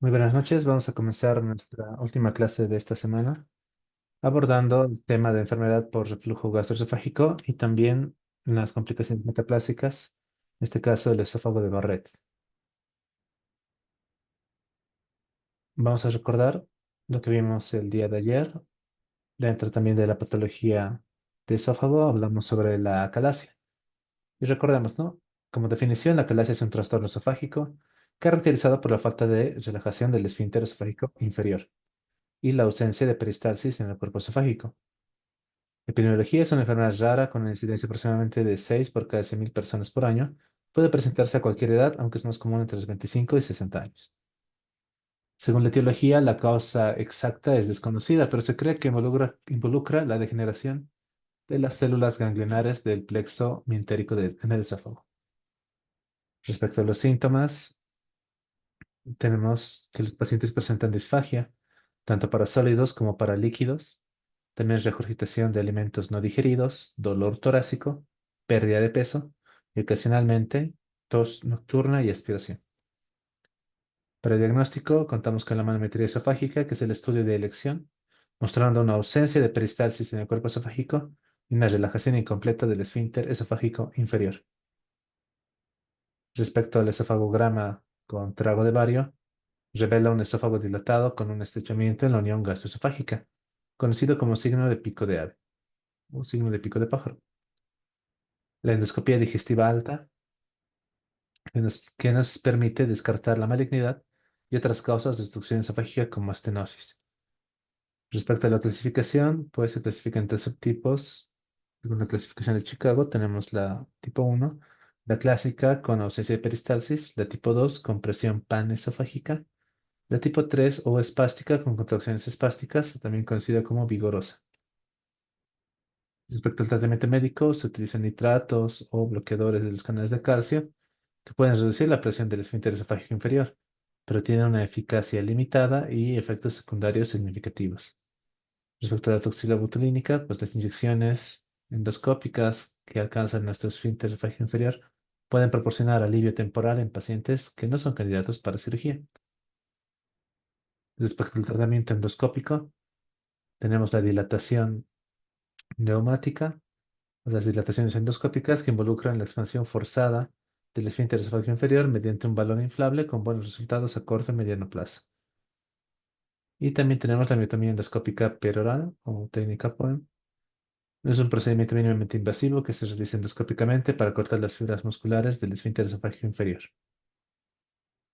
Muy buenas noches. Vamos a comenzar nuestra última clase de esta semana abordando el tema de enfermedad por reflujo gastroesofágico y también las complicaciones metaplásicas, en este caso el esófago de Barrett. Vamos a recordar lo que vimos el día de ayer. Dentro también de la patología de esófago hablamos sobre la acalasia. Y recordemos, ¿no? Como definición, la acalasia es un trastorno esofágico caracterizado por la falta de relajación del esfínter esofágico inferior y la ausencia de peristalsis en el cuerpo esofágico. Epidemiología es una enfermedad rara con una incidencia aproximadamente de 6 por cada 100.000 personas por año. Puede presentarse a cualquier edad, aunque es más común entre los 25 y 60 años. Según la etiología, la causa exacta es desconocida, pero se cree que involucra la degeneración de las células ganglionares del plexo mientérico en el esófago. Respecto a los síntomas, tenemos que los pacientes presentan disfagia, tanto para sólidos como para líquidos. También regurgitación de alimentos no digeridos, dolor torácico, pérdida de peso y ocasionalmente tos nocturna y aspiración. Para el diagnóstico, contamos con la manometría esofágica, que es el estudio de elección, mostrando una ausencia de peristalsis en el cuerpo esofágico y una relajación incompleta del esfínter esofágico inferior. Respecto al esofagograma con trago de bario, revela un esófago dilatado con un estrechamiento en la unión gastroesofágica, conocido como signo de pico de ave o signo de pico de pájaro. La endoscopia digestiva alta, que nos permite descartar la malignidad y otras causas de obstrucción esofágica como estenosis. Respecto a la clasificación, pues se clasifica en tres subtipos. Según la clasificación de Chicago, tenemos la tipo 1, la clásica con ausencia de peristalsis, la tipo 2 con presión panesofágica, la tipo 3 o espástica con contracciones espásticas, también conocida como vigorosa. Respecto al tratamiento médico, se utilizan nitratos o bloqueadores de los canales de calcio que pueden reducir la presión del esfínter esofágico inferior, pero tienen una eficacia limitada y efectos secundarios significativos. Respecto a la toxina botulínica, pues las inyecciones endoscópicas que alcanzan nuestro esfínter esofágico inferior pueden proporcionar alivio temporal en pacientes que no son candidatos para cirugía. Respecto al tratamiento endoscópico, tenemos la dilatación neumática, las dilataciones endoscópicas que involucran la expansión forzada del esfínter esofágico inferior mediante un balón inflable con buenos resultados a corto y mediano plazo. Y también tenemos la miotomía endoscópica peroral o técnica POEM. Es un procedimiento mínimamente invasivo que se realiza endoscópicamente para cortar las fibras musculares del esfínter esofágico inferior.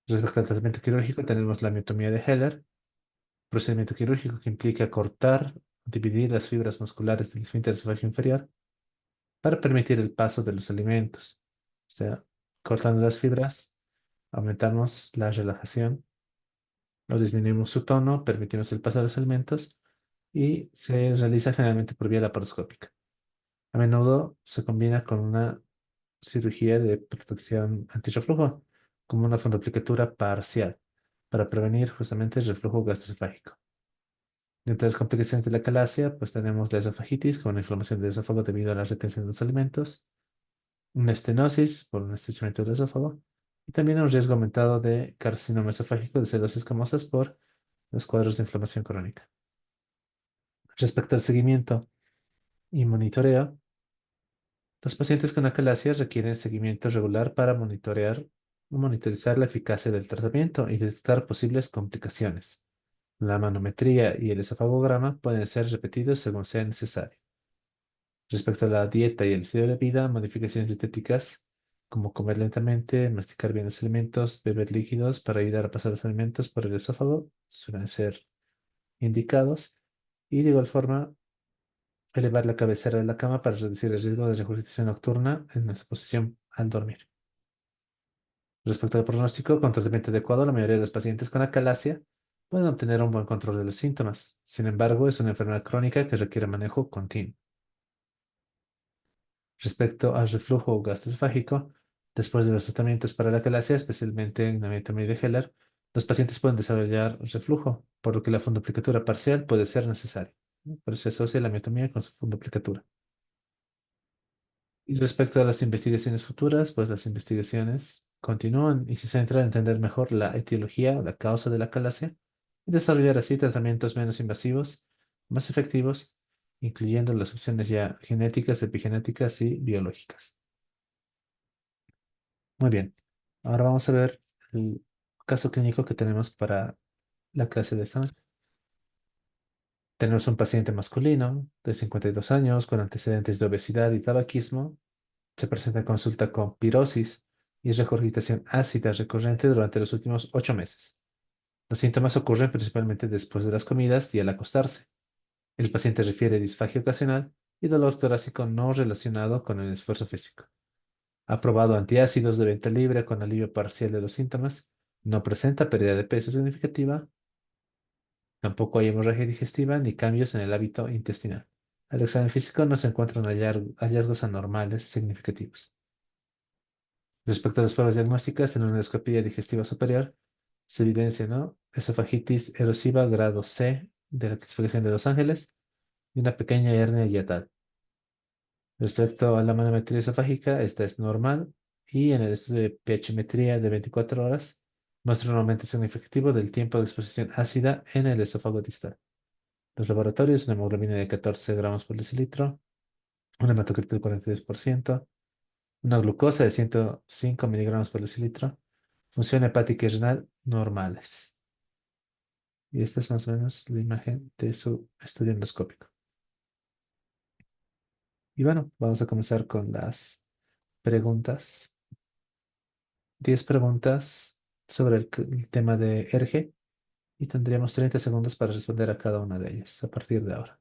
Respecto al tratamiento quirúrgico, tenemos la miotomía de Heller, procedimiento quirúrgico que implica cortar o dividir las fibras musculares del esfínter esofágico inferior para permitir el paso de los alimentos. O sea, cortando las fibras, aumentamos la relajación o disminuimos su tono, permitimos el paso de los alimentos y se realiza generalmente por vía laparoscópica. A menudo se combina con una cirugía de protección antirreflujo, como una fundoplicatura parcial, para prevenir justamente el reflujo gastroesofágico. Dentro de las complicaciones de la calasia, pues tenemos la esofagitis, con una inflamación del esófago debido a la retención de los alimentos, una estenosis por un estrechamiento del esófago, y también un riesgo aumentado de carcinoma esofágico de células escamosas por los cuadros de inflamación crónica. Respecto al seguimiento y monitoreo, los pacientes con acalasia requieren seguimiento regular para monitorizar la eficacia del tratamiento y detectar posibles complicaciones. La manometría y el esofagograma pueden ser repetidos según sea necesario. Respecto a la dieta y el estilo de vida, modificaciones dietéticas como comer lentamente, masticar bien los alimentos, beber líquidos para ayudar a pasar los alimentos por el esófago suelen ser indicados, y de igual forma elevar la cabecera de la cama para reducir el riesgo de regurgitación nocturna en nuestra posición al dormir. Respecto al pronóstico, con tratamiento adecuado, la mayoría de los pacientes con acalasia pueden obtener un buen control de los síntomas. Sin embargo, es una enfermedad crónica que requiere manejo continuo. Respecto al reflujo gastroesofágico, después de los tratamientos para la acalasia, especialmente en la anatomía de Heller, los pacientes pueden desarrollar reflujo, por lo que la fundoplicatura parcial puede ser necesaria, ¿no? Por eso se asocia la miotomía con su fundoplicatura. Y respecto a las investigaciones futuras, pues las investigaciones Continúan y se centra en entender mejor la etiología, la causa de la calasia y desarrollar así tratamientos menos invasivos, más efectivos, incluyendo las opciones ya genéticas, epigenéticas y biológicas. Muy bien, ahora vamos a ver el caso clínico que tenemos para la clase de esta noche. Tenemos un paciente masculino de 52 años con antecedentes de obesidad y tabaquismo. Se presenta en consulta con pirosis y regurgitación ácida recurrente durante los últimos 8 meses. Los síntomas ocurren principalmente después de las comidas y al acostarse. El paciente refiere disfagia ocasional y dolor torácico no relacionado con el esfuerzo físico. Ha probado antiácidos de venta libre con alivio parcial de los síntomas. No presenta pérdida de peso significativa. Tampoco hay hemorragia digestiva ni cambios en el hábito intestinal. Al examen físico no se encuentran hallazgos anormales significativos. Respecto a las pruebas diagnósticas, en una endoscopía digestiva superior se evidencia, ¿no? Esofagitis erosiva grado C de la clasificación de Los Ángeles y una pequeña hernia hiatal. Respecto a la manometría esofágica, esta es normal y en el estudio de pHmetría de 24 horas muestra un aumento significativo del tiempo de exposición ácida en el esófago distal. Los laboratorios, una hemoglobina de 14 gramos por decilitro, un hematocrito del 42%, una glucosa de 105 miligramos por decilitro, función hepática y renal normales. Y esta es más o menos la imagen de su estudio endoscópico. Y bueno, vamos a comenzar con las preguntas. 10 preguntas sobre el tema de ERGE y tendríamos 30 segundos para responder a cada una de ellas a partir de ahora.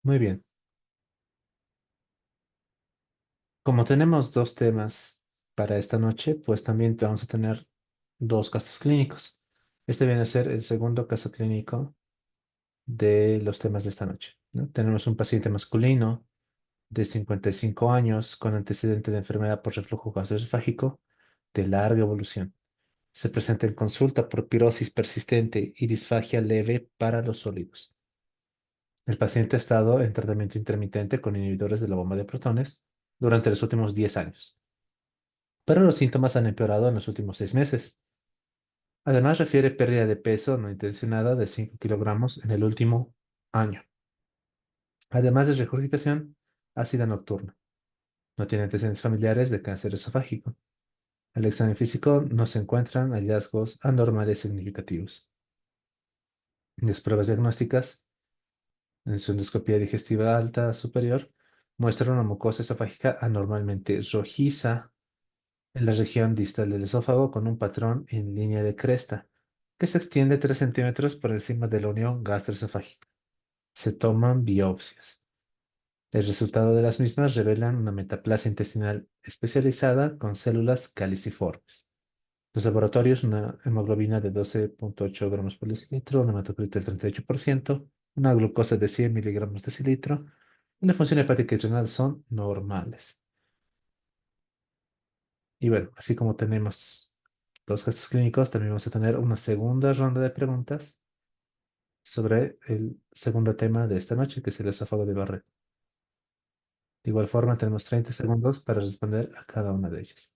Muy bien. Como tenemos dos temas para esta noche, pues también vamos a tener dos casos clínicos. Este viene a ser el segundo caso clínico de los temas de esta noche, ¿no? Tenemos un paciente masculino de 55 años con antecedente de enfermedad por reflujo gastroesofágico de larga evolución. Se presenta en consulta por pirosis persistente y disfagia leve para los sólidos. El paciente ha estado en tratamiento intermitente con inhibidores de la bomba de protones durante los últimos 10 años, pero los síntomas han empeorado en los últimos 6 meses. Además, refiere pérdida de peso no intencionada de 5 kilogramos en el último año. Además de regurgitación ácida nocturna. No tiene antecedentes familiares de cáncer esofágico. Al examen físico no se encuentran hallazgos anormales significativos. Las pruebas diagnósticas en su endoscopia digestiva alta superior muestran una mucosa esofágica anormalmente rojiza en la región distal del esófago con un patrón en línea de cresta que se extiende 3 centímetros por encima de la unión gastroesofágica. Se toman biopsias. El resultado de las mismas revelan una metaplasia intestinal especializada con células caliciformes. Los laboratorios, una hemoglobina de 12,8 gramos por decilitro, una hematocrito del 38%, una glucosa de 100 miligramos decilitro y la función hepática y renal son normales. Y bueno, así como tenemos dos casos clínicos, también vamos a tener una segunda ronda de preguntas sobre el segundo tema de esta noche, que es el esófago de Barrett. De igual forma, tenemos 30 segundos para responder a cada una de ellas.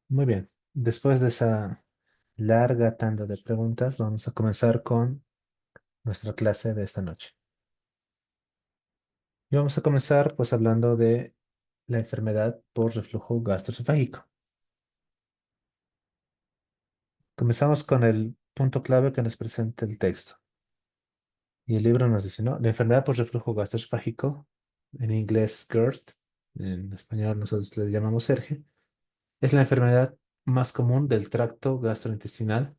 Muy bien. Después de esa larga tanda de preguntas, vamos a comenzar con nuestra clase de esta noche. Y vamos a comenzar pues hablando de la enfermedad por reflujo gastroesofágico. Comenzamos con el punto clave que nos presenta el texto. Y el libro nos dice, ¿no? La enfermedad por reflujo gastroesofágico, en inglés GERD, en español nosotros le llamamos ERGE, es la enfermedad más común del tracto gastrointestinal,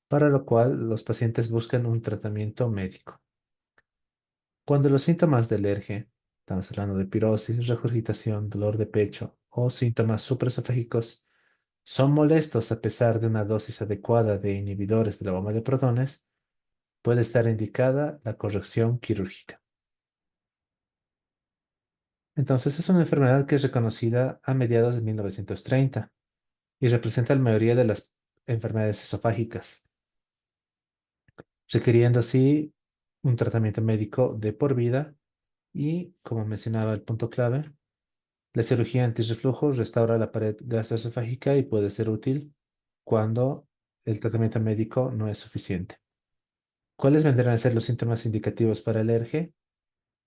para lo cual los pacientes buscan un tratamiento médico. Cuando los síntomas del ERGE, estamos hablando de pirosis, regurgitación, dolor de pecho o síntomas supraesofágicos, son molestos a pesar de una dosis adecuada de inhibidores de la bomba de protones, puede estar indicada la corrección quirúrgica. Entonces, es una enfermedad que es reconocida a mediados de 1930 y representa la mayoría de las enfermedades esofágicas, requiriendo así un tratamiento médico de por vida y, como mencionaba el punto clave, la cirugía antirreflujo restaura la pared gastroesofágica y puede ser útil cuando el tratamiento médico no es suficiente. ¿Cuáles vendrán a ser los síntomas indicativos para el ERGE?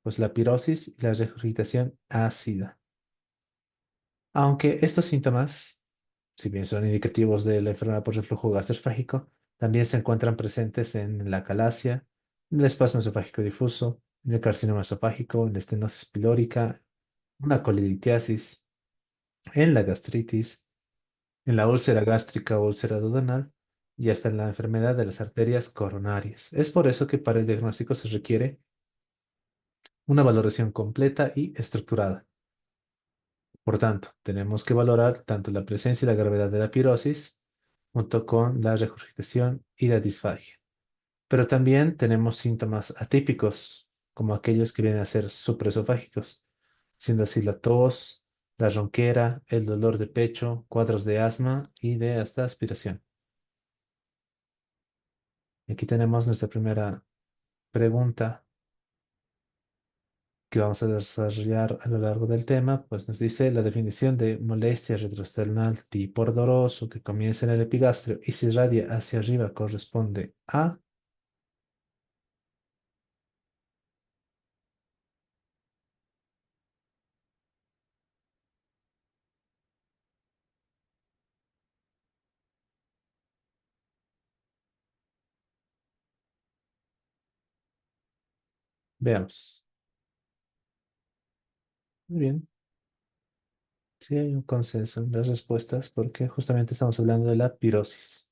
Pues la pirosis y la regurgitación ácida. Aunque estos síntomas, si bien son indicativos de la enfermedad por reflujo gastroesofágico, también se encuentran presentes en la calasia, en el espasmo esofágico difuso, en el carcinoma esofágico, en la estenosis pilórica, una colelitiasis, en la gastritis, en la úlcera gástrica o úlcera duodenal y hasta en la enfermedad de las arterias coronarias. Es por eso que para el diagnóstico se requiere una valoración completa y estructurada. Por tanto, tenemos que valorar tanto la presencia y la gravedad de la pirosis, junto con la regurgitación y la disfagia. Pero también tenemos síntomas atípicos, como aquellos que vienen a ser supraesofágicos, siendo así la tos, la ronquera, el dolor de pecho, cuadros de asma y de hasta aspiración. Y aquí tenemos nuestra primera pregunta que vamos a desarrollar a lo largo del tema, pues nos dice la definición de molestia retroesternal tipo ardoroso que comienza en el epigastrio y se irradia hacia arriba corresponde a, veamos. Muy bien, sí hay un consenso en las respuestas porque justamente estamos hablando de la pirosis.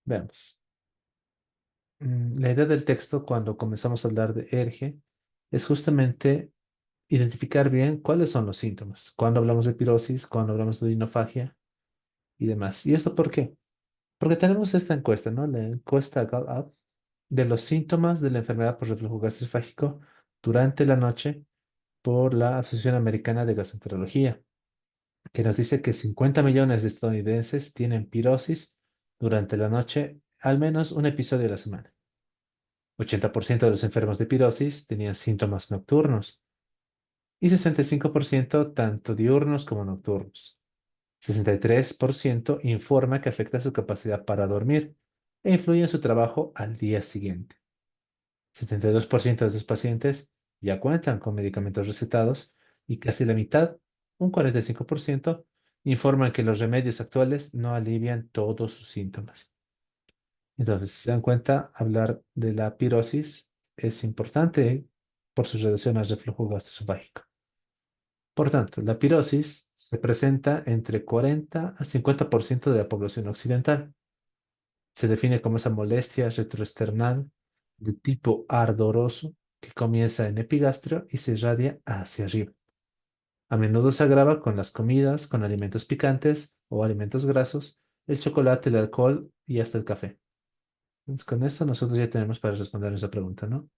Veamos. La idea del texto cuando comenzamos a hablar de ERGE es justamente identificar bien cuáles son los síntomas, cuando hablamos de pirosis, cuando hablamos de inofagia y demás. ¿Y esto por qué? Porque tenemos esta encuesta, ¿no? La encuesta Gallup de los síntomas de la enfermedad por reflujo gastroesofágico durante la noche por la Asociación Americana de Gastroenterología, que nos dice que 50 millones de estadounidenses tienen pirosis durante la noche, al menos un episodio a la semana. 80% de los enfermos de pirosis tenían síntomas nocturnos y 65% tanto diurnos como nocturnos. 63% informa que afecta su capacidad para dormir e influye en su trabajo al día siguiente. 72% de sus pacientes ya cuentan con medicamentos recetados y casi la mitad, un 45%, informan que los remedios actuales no alivian todos sus síntomas. Entonces, si se dan cuenta, hablar de la pirosis es importante por su relación al reflujo gastroesofágico. Por tanto, la pirosis se presenta entre 40 a 50% de la población occidental. Se define como esa molestia retroesternal de tipo ardoroso que comienza en epigastrio y se irradia hacia arriba. A menudo se agrava con las comidas, con alimentos picantes o alimentos grasos, el chocolate, el alcohol y hasta el café. Entonces, con esto nosotros ya tenemos para responder esa pregunta, ¿no?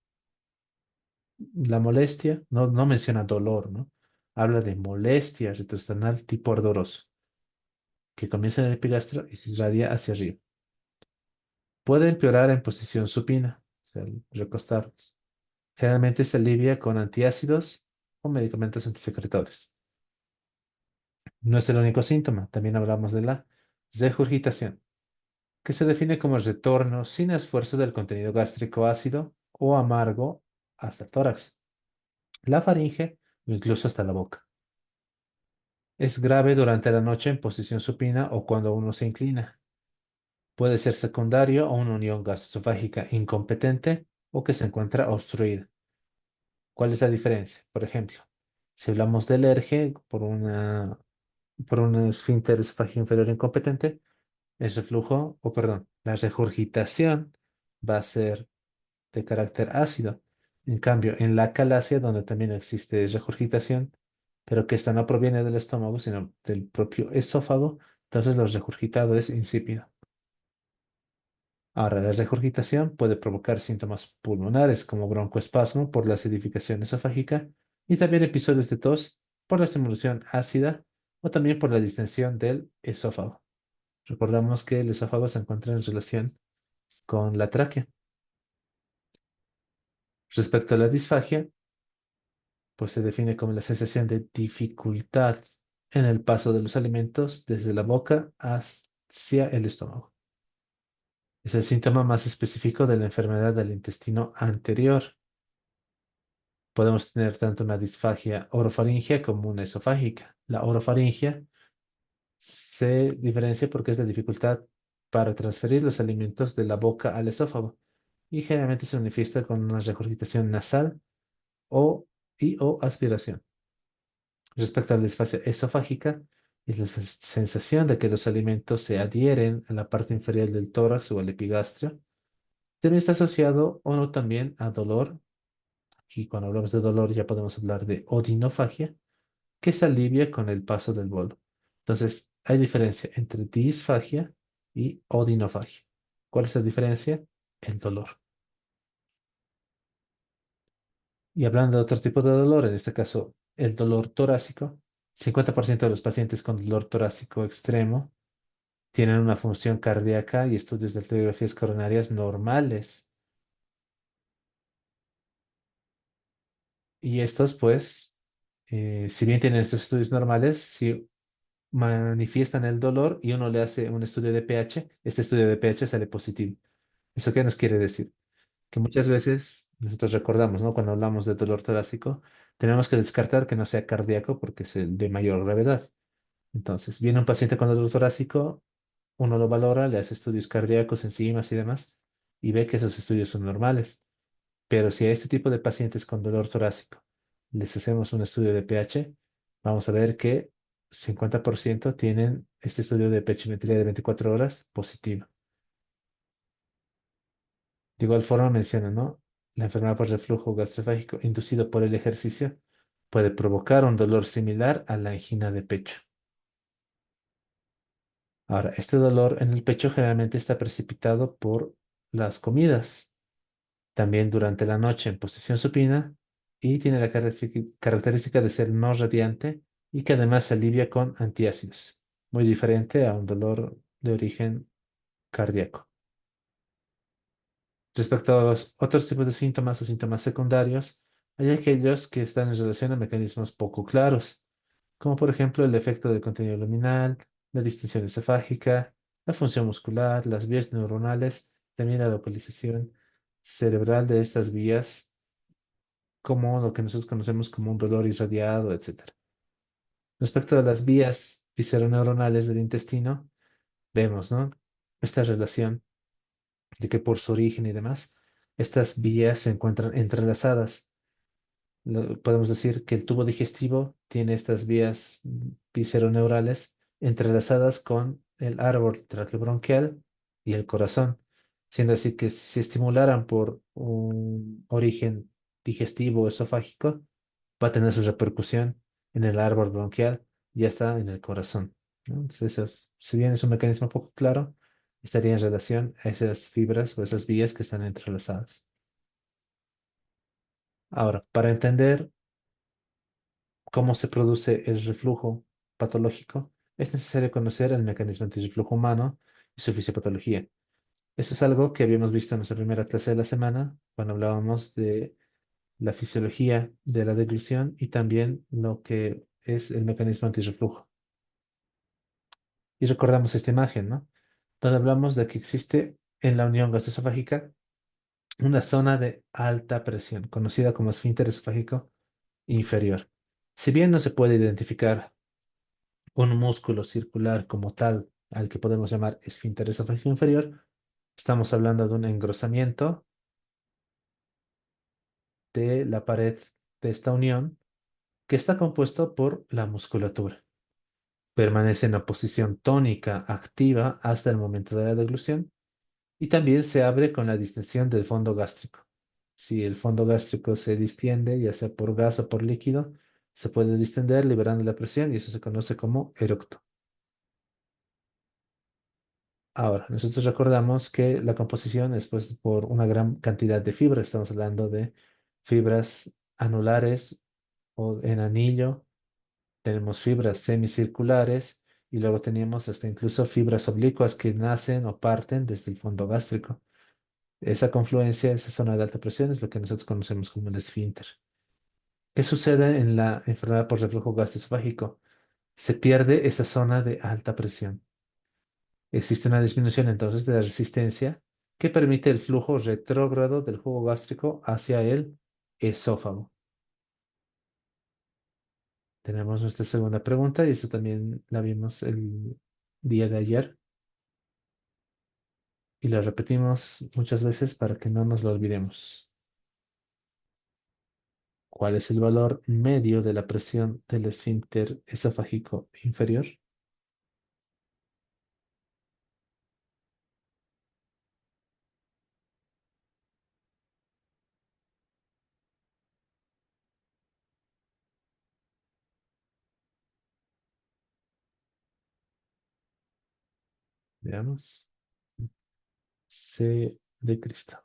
La molestia no menciona dolor, ¿no? Habla de molestia retroesternal tipo ardoroso, que comienza en el epigastrio y se irradia hacia arriba. Puede empeorar en posición supina, o sea, al recostarnos. Generalmente se alivia con antiácidos o medicamentos antisecretores. No es el único síntoma, también hablamos de la regurgitación, que se define como el retorno sin esfuerzo del contenido gástrico ácido o amargo hasta el tórax, la faringe o incluso hasta la boca. Es grave durante la noche en posición supina o cuando uno se inclina. Puede ser secundario a una unión gastroesofágica incompetente o que se encuentra obstruida. ¿Cuál es la diferencia? Por ejemplo, si hablamos del ERGE por un esfínter esofágico inferior incompetente, el reflujo, o perdón, la regurgitación va a ser de carácter ácido. En cambio, en la calasia, donde también existe regurgitación, pero que esta no proviene del estómago, sino del propio esófago, entonces lo regurgitado es insípido. Ahora, la regurgitación puede provocar síntomas pulmonares como broncoespasmo por la acidificación esofágica y también episodios de tos por la estimulación ácida o también por la distensión del esófago. Recordamos que el esófago se encuentra en relación con la tráquea. Respecto a la disfagia, pues se define como la sensación de dificultad en el paso de los alimentos desde la boca hacia el estómago. Es el síntoma más específico de la enfermedad del intestino anterior. Podemos tener tanto una disfagia orofaringea como una esofágica. La orofaringea se diferencia porque es la dificultad para transferir los alimentos de la boca al esófago y generalmente se manifiesta con una regurgitación nasal o aspiración. Respecto a la disfagia esofágica, es la sensación de que los alimentos se adhieren a la parte inferior del tórax o al epigastrio. También está asociado o no también a dolor. Aquí cuando hablamos de dolor ya podemos hablar de odinofagia, que se alivia con el paso del bolo. Entonces, hay diferencia entre disfagia y odinofagia. ¿Cuál es la diferencia? El dolor. Y hablando de otro tipo de dolor, en este caso el dolor torácico, 50% de los pacientes con dolor torácico extremo tienen una función cardíaca y estudios de radiografías coronarias normales. Y estos, pues, si bien tienen estos estudios normales, si manifiestan el dolor y uno le hace un estudio de pH, este estudio de pH sale positivo. ¿Eso qué nos quiere decir? Que muchas veces nosotros recordamos, ¿no? Cuando hablamos de dolor torácico, tenemos que descartar que no sea cardíaco porque es el de mayor gravedad. Entonces, viene un paciente con dolor torácico, uno lo valora, le hace estudios cardíacos, enzimas y demás, y ve que esos estudios son normales. Pero si a este tipo de pacientes con dolor torácico les hacemos un estudio de pH, vamos a ver que 50% tienen este estudio de pHimetría de 24 horas positivo. De igual forma menciona, ¿no? La enfermedad por reflujo gastroesofágico inducido por el ejercicio puede provocar un dolor similar a la angina de pecho. Ahora, este dolor en el pecho generalmente está precipitado por las comidas, también durante la noche en posición supina y tiene la característica de ser no radiante y que además se alivia con antiácidos, muy diferente a un dolor de origen cardíaco. Respecto a los otros tipos de síntomas o síntomas secundarios, hay aquellos que están en relación a mecanismos poco claros, como por ejemplo el efecto del contenido luminal, la distensión esofágica, la función muscular, las vías neuronales, también la localización cerebral de estas vías, como lo que nosotros conocemos como un dolor irradiado, etcétera. Respecto a las vías visceroneuronales del intestino, vemos, ¿no? Esta relación de que por su origen y demás, estas vías se encuentran entrelazadas. Podemos decir que el tubo digestivo tiene estas vías visceroneurales entrelazadas con el árbol traqueobronquial y el corazón, siendo así que si se estimularan por un origen digestivo esofágico, va a tener su repercusión en el árbol bronquial, ya está en el corazón, ¿no? Entonces, si bien es un mecanismo poco claro, estaría en relación a esas fibras o esas vías que están entrelazadas. Ahora, para entender cómo se produce el reflujo patológico, es necesario conocer el mecanismo antirreflujo humano y su fisiopatología. Eso es algo que habíamos visto en nuestra primera clase de la semana, cuando hablábamos de la fisiología de la deglución y también lo que es el mecanismo antirreflujo. Y recordamos esta imagen, ¿no? Donde hablamos de que existe en la unión gastroesofágica una zona de alta presión, conocida como esfínter esofágico inferior. Si bien no se puede identificar un músculo circular como tal, al que podemos llamar esfínter esofágico inferior, estamos hablando de un engrosamiento de la pared de esta unión que está compuesto por la musculatura. Permanece en una posición tónica activa hasta el momento de la deglución y también se abre con la distensión del fondo gástrico. Si el fondo gástrico se distiende, ya sea por gas o por líquido, se puede distender liberando la presión y eso se conoce como eructo. Ahora, nosotros recordamos que la composición es pues por una gran cantidad de fibras. Estamos hablando de fibras anulares o en anillo. Tenemos fibras semicirculares y luego tenemos hasta incluso fibras oblicuas que nacen o parten desde el fondo gástrico. Esa confluencia, esa zona de alta presión es lo que nosotros conocemos como el esfínter. ¿Qué sucede en la enfermedad por reflujo gastroesofágico? Se pierde esa zona de alta presión. Existe una disminución entonces de la resistencia que permite el flujo retrógrado del jugo gástrico hacia el esófago. Tenemos nuestra segunda pregunta y eso también la vimos el día de ayer y la repetimos muchas veces para que no nos lo olvidemos. ¿Cuál es el valor medio de la presión del esfínter esofágico inferior? Veamos. C de Cristo.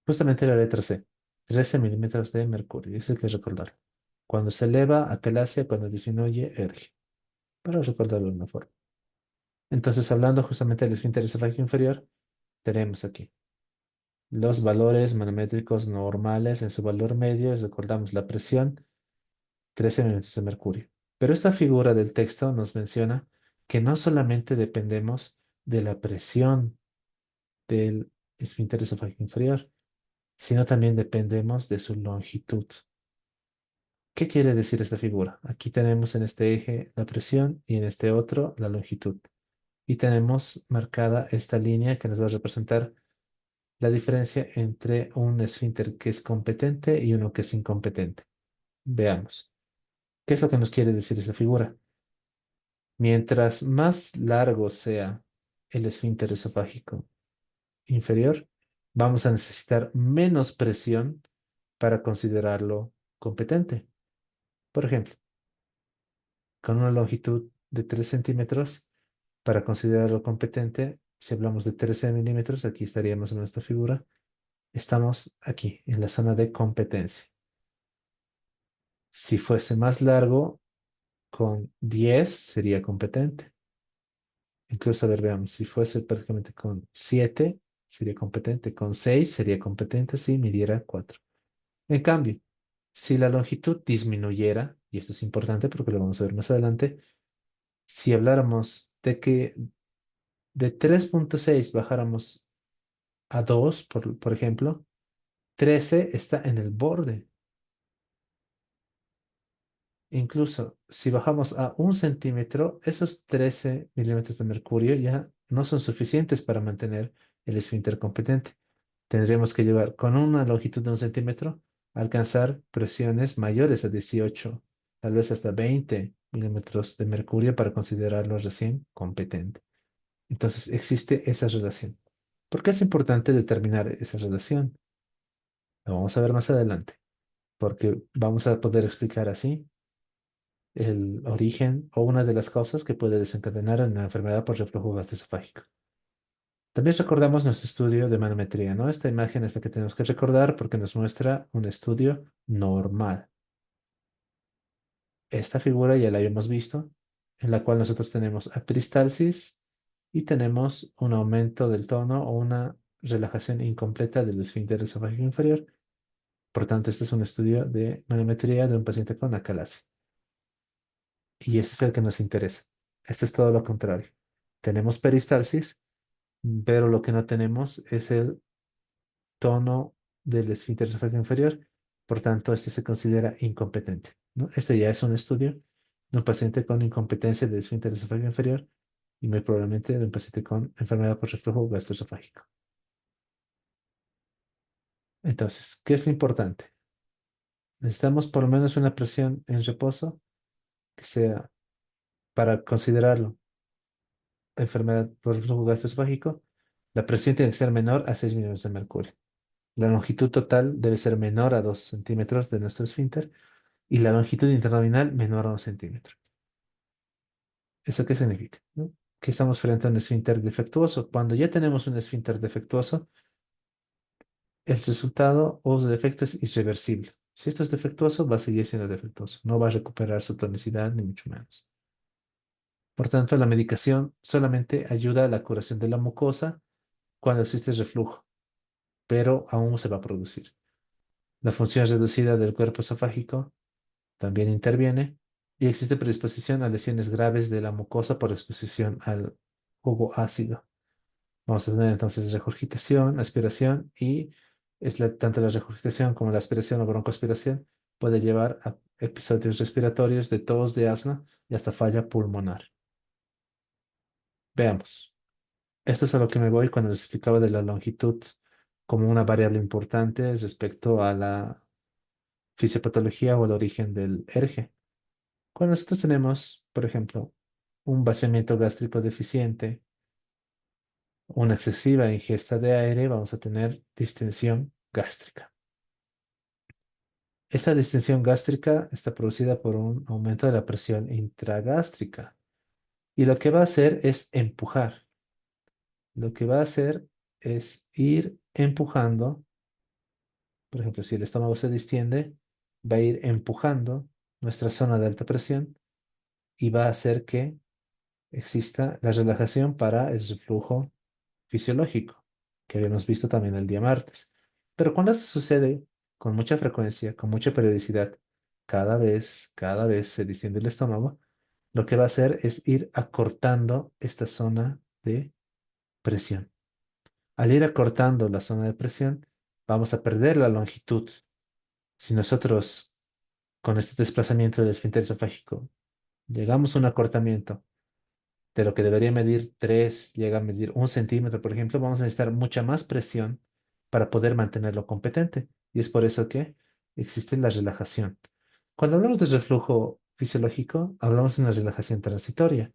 Justamente la letra C. 13 milímetros de mercurio. Eso hay que recordarlo. Cuando se eleva, acalasia, cuando disminuye, erge. Para recordarlo de una forma. Entonces, hablando justamente del esfínter esofágico inferior, tenemos aquí los valores manométricos normales en su valor medio. Recordamos la presión, 13 milímetros de mercurio. Pero esta figura del texto nos menciona que no solamente dependemos de la presión del esfínter esofágico inferior, sino también dependemos de su longitud. ¿Qué quiere decir esta figura? Aquí tenemos en este eje la presión y en este otro la longitud. Y tenemos marcada esta línea que nos va a representar la diferencia entre un esfínter que es competente y uno que es incompetente. Veamos. ¿Qué es lo que nos quiere decir esta figura? Mientras más largo sea el esfínter esofágico inferior, vamos a necesitar menos presión para considerarlo competente. Por ejemplo, con una longitud de 3 centímetros, para considerarlo competente, si hablamos de 13 milímetros, aquí estaríamos en esta figura, estamos aquí, en la zona de competencia. Si fuese más largo, con 10 sería competente. Incluso, a ver, veamos, si fuese prácticamente con 7 sería competente. Con 6 sería competente si midiera 4. En cambio, si la longitud disminuyera, y esto es importante porque lo vamos a ver más adelante, si habláramos de que de 3,6 bajáramos a 2, por ejemplo, 13 está en el borde. Incluso si bajamos a 1 centímetro, esos 13 milímetros de mercurio ya no son suficientes para mantener el esfínter competente. Tendríamos que llevar con una longitud de 1 centímetro a alcanzar presiones mayores a 18, tal vez hasta 20 milímetros de mercurio para considerarlo recién competente. Entonces existe esa relación. ¿Por qué es importante determinar esa relación? Lo vamos a ver más adelante, porque vamos a poder explicar así el origen o una de las causas que puede desencadenar una enfermedad por reflujo gastroesofágico. También recordamos nuestro estudio de manometría, ¿no? Esta imagen es la que tenemos que recordar porque nos muestra un estudio normal. Esta figura ya la habíamos visto, en la cual nosotros tenemos peristalsis y tenemos un aumento del tono o una relajación incompleta del esfínter esofágico inferior. Por tanto, este es un estudio de manometría de un paciente con acalasia. y ese es el que nos interesa. Este es todo lo contrario. Tenemos peristalsis, pero lo que no tenemos es el tono del esfínter esofágico inferior, por tanto, este se considera incompetente, ¿no? Este ya es un estudio de un paciente con incompetencia del esfínter esofágico inferior y muy probablemente de un paciente con enfermedad por reflujo gastroesofágico. Entonces, ¿qué es lo importante? Necesitamos por lo menos una presión en reposo que sea, para considerarlo enfermedad por reflujo gastroesofágico, la presión tiene que ser menor a 6 millones de mercurio. La longitud total debe ser menor a 2 centímetros de nuestro esfínter y la longitud interabdominal menor a 1 centímetro. ¿Eso qué significa? ¿No? Que estamos frente a un esfínter defectuoso. Cuando ya tenemos un esfínter defectuoso, el resultado o su defecto es irreversible. Si esto es defectuoso, va a seguir siendo defectuoso. No va a recuperar su tonicidad, ni mucho menos. Por tanto, la medicación solamente ayuda a la curación de la mucosa cuando existe reflujo, pero aún se va a producir. La función reducida del cuerpo esofágico también interviene y existe predisposición a lesiones graves de la mucosa por exposición al jugo ácido. Vamos a tener entonces regurgitación, aspiración y tanto la regurgitación como la aspiración o broncoaspiración puede llevar a episodios respiratorios de tos, de asma y hasta falla pulmonar. Veamos. Esto es a lo que me voy cuando les explicaba de la longitud como una variable importante respecto a la fisiopatología o el origen del RG. Cuando nosotros tenemos, por ejemplo, un vaciamiento gástrico deficiente, una excesiva ingesta de aire, vamos a tener distensión gástrica. Esta distensión gástrica está producida por un aumento de la presión intragástrica y lo que va a hacer es empujar. Lo que va a hacer es ir empujando. Por ejemplo, si el estómago se distiende, va a ir empujando nuestra zona de alta presión y va a hacer que exista la relajación para el reflujo fisiológico, que habíamos visto también el día martes. Pero cuando esto sucede con mucha frecuencia, con mucha periodicidad, cada vez se distiende el estómago, lo que va a hacer es ir acortando esta zona de presión. Al ir acortando la zona de presión, vamos a perder la longitud. Si nosotros con este desplazamiento del esfínter esofágico llegamos a un acortamiento de lo que debería medir 3 llega a medir 1 centímetro, por ejemplo, vamos a necesitar mucha más presión para poder mantenerlo competente. Y es por eso que existe la relajación. Cuando hablamos de reflujo fisiológico, hablamos de una relajación transitoria.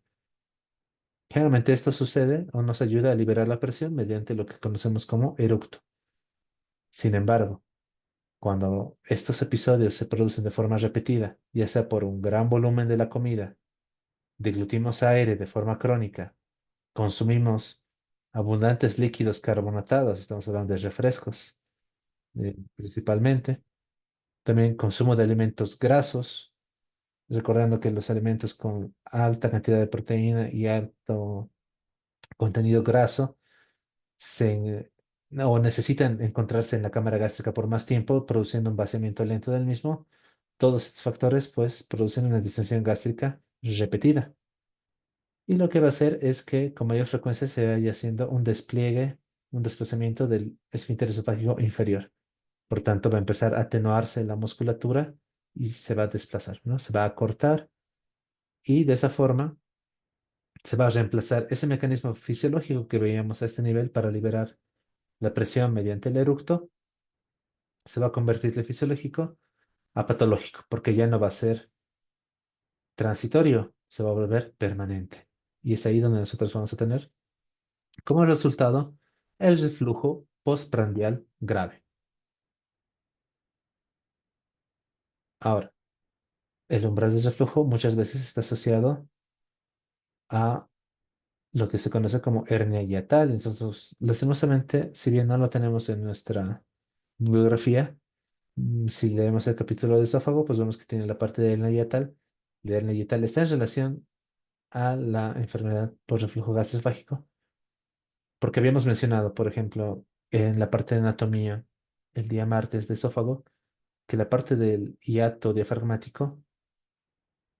Generalmente esto sucede o nos ayuda a liberar la presión mediante lo que conocemos como eructo. Sin embargo, cuando estos episodios se producen de forma repetida, ya sea por un gran volumen de la comida, deglutimos aire de forma crónica, consumimos abundantes líquidos carbonatados, estamos hablando de refrescos principalmente, también consumo de alimentos grasos, recordando que los alimentos con alta cantidad de proteína y alto contenido graso o necesitan encontrarse en la cámara gástrica por más tiempo, produciendo un vaciamiento lento del mismo. Todos estos factores, pues, producen una distensión gástrica repetida. Y lo que va a hacer es que con mayor frecuencia se vaya haciendo un despliegue, un desplazamiento del esfínter esofágico inferior. Por tanto, va a empezar a atenuarse la musculatura y se va a desplazar, ¿no? Se va a cortar y de esa forma se va a reemplazar ese mecanismo fisiológico que veíamos a este nivel para liberar la presión mediante el eructo. Se va a convertir de fisiológico a patológico, porque ya no va a ser transitorio, se va a volver permanente. Y es ahí donde nosotros vamos a tener como resultado el reflujo postprandial grave. Ahora, el umbral de reflujo muchas veces está asociado a lo que se conoce como hernia hiatal. Entonces, lastimosamente, si bien no lo tenemos en nuestra bibliografía, si leemos el capítulo de esófago, pues vemos que tiene la parte de hernia hiatal. La hernia hiatal está en relación a la enfermedad por reflujo gastroesofágico, porque habíamos mencionado, por ejemplo, en la parte de anatomía, el día martes de esófago, que la parte del hiato diafragmático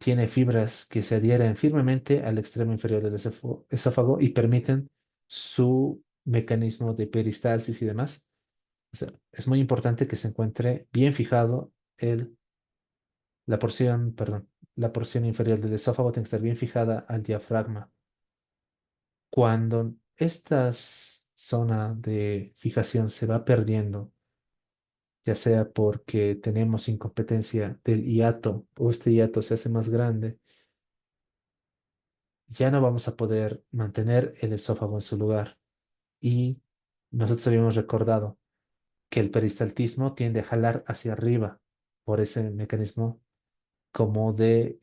tiene fibras que se adhieren firmemente al extremo inferior del esófago y permiten su mecanismo de peristalsis y demás. O sea, es muy importante que se encuentre bien fijado la porción inferior del esófago tiene que estar bien fijada al diafragma. Cuando esta zona de fijación se va perdiendo, ya sea porque tenemos incompetencia del hiato o este hiato se hace más grande, ya no vamos a poder mantener el esófago en su lugar. Y nosotros habíamos recordado que el peristaltismo tiende a jalar hacia arriba por ese mecanismo como de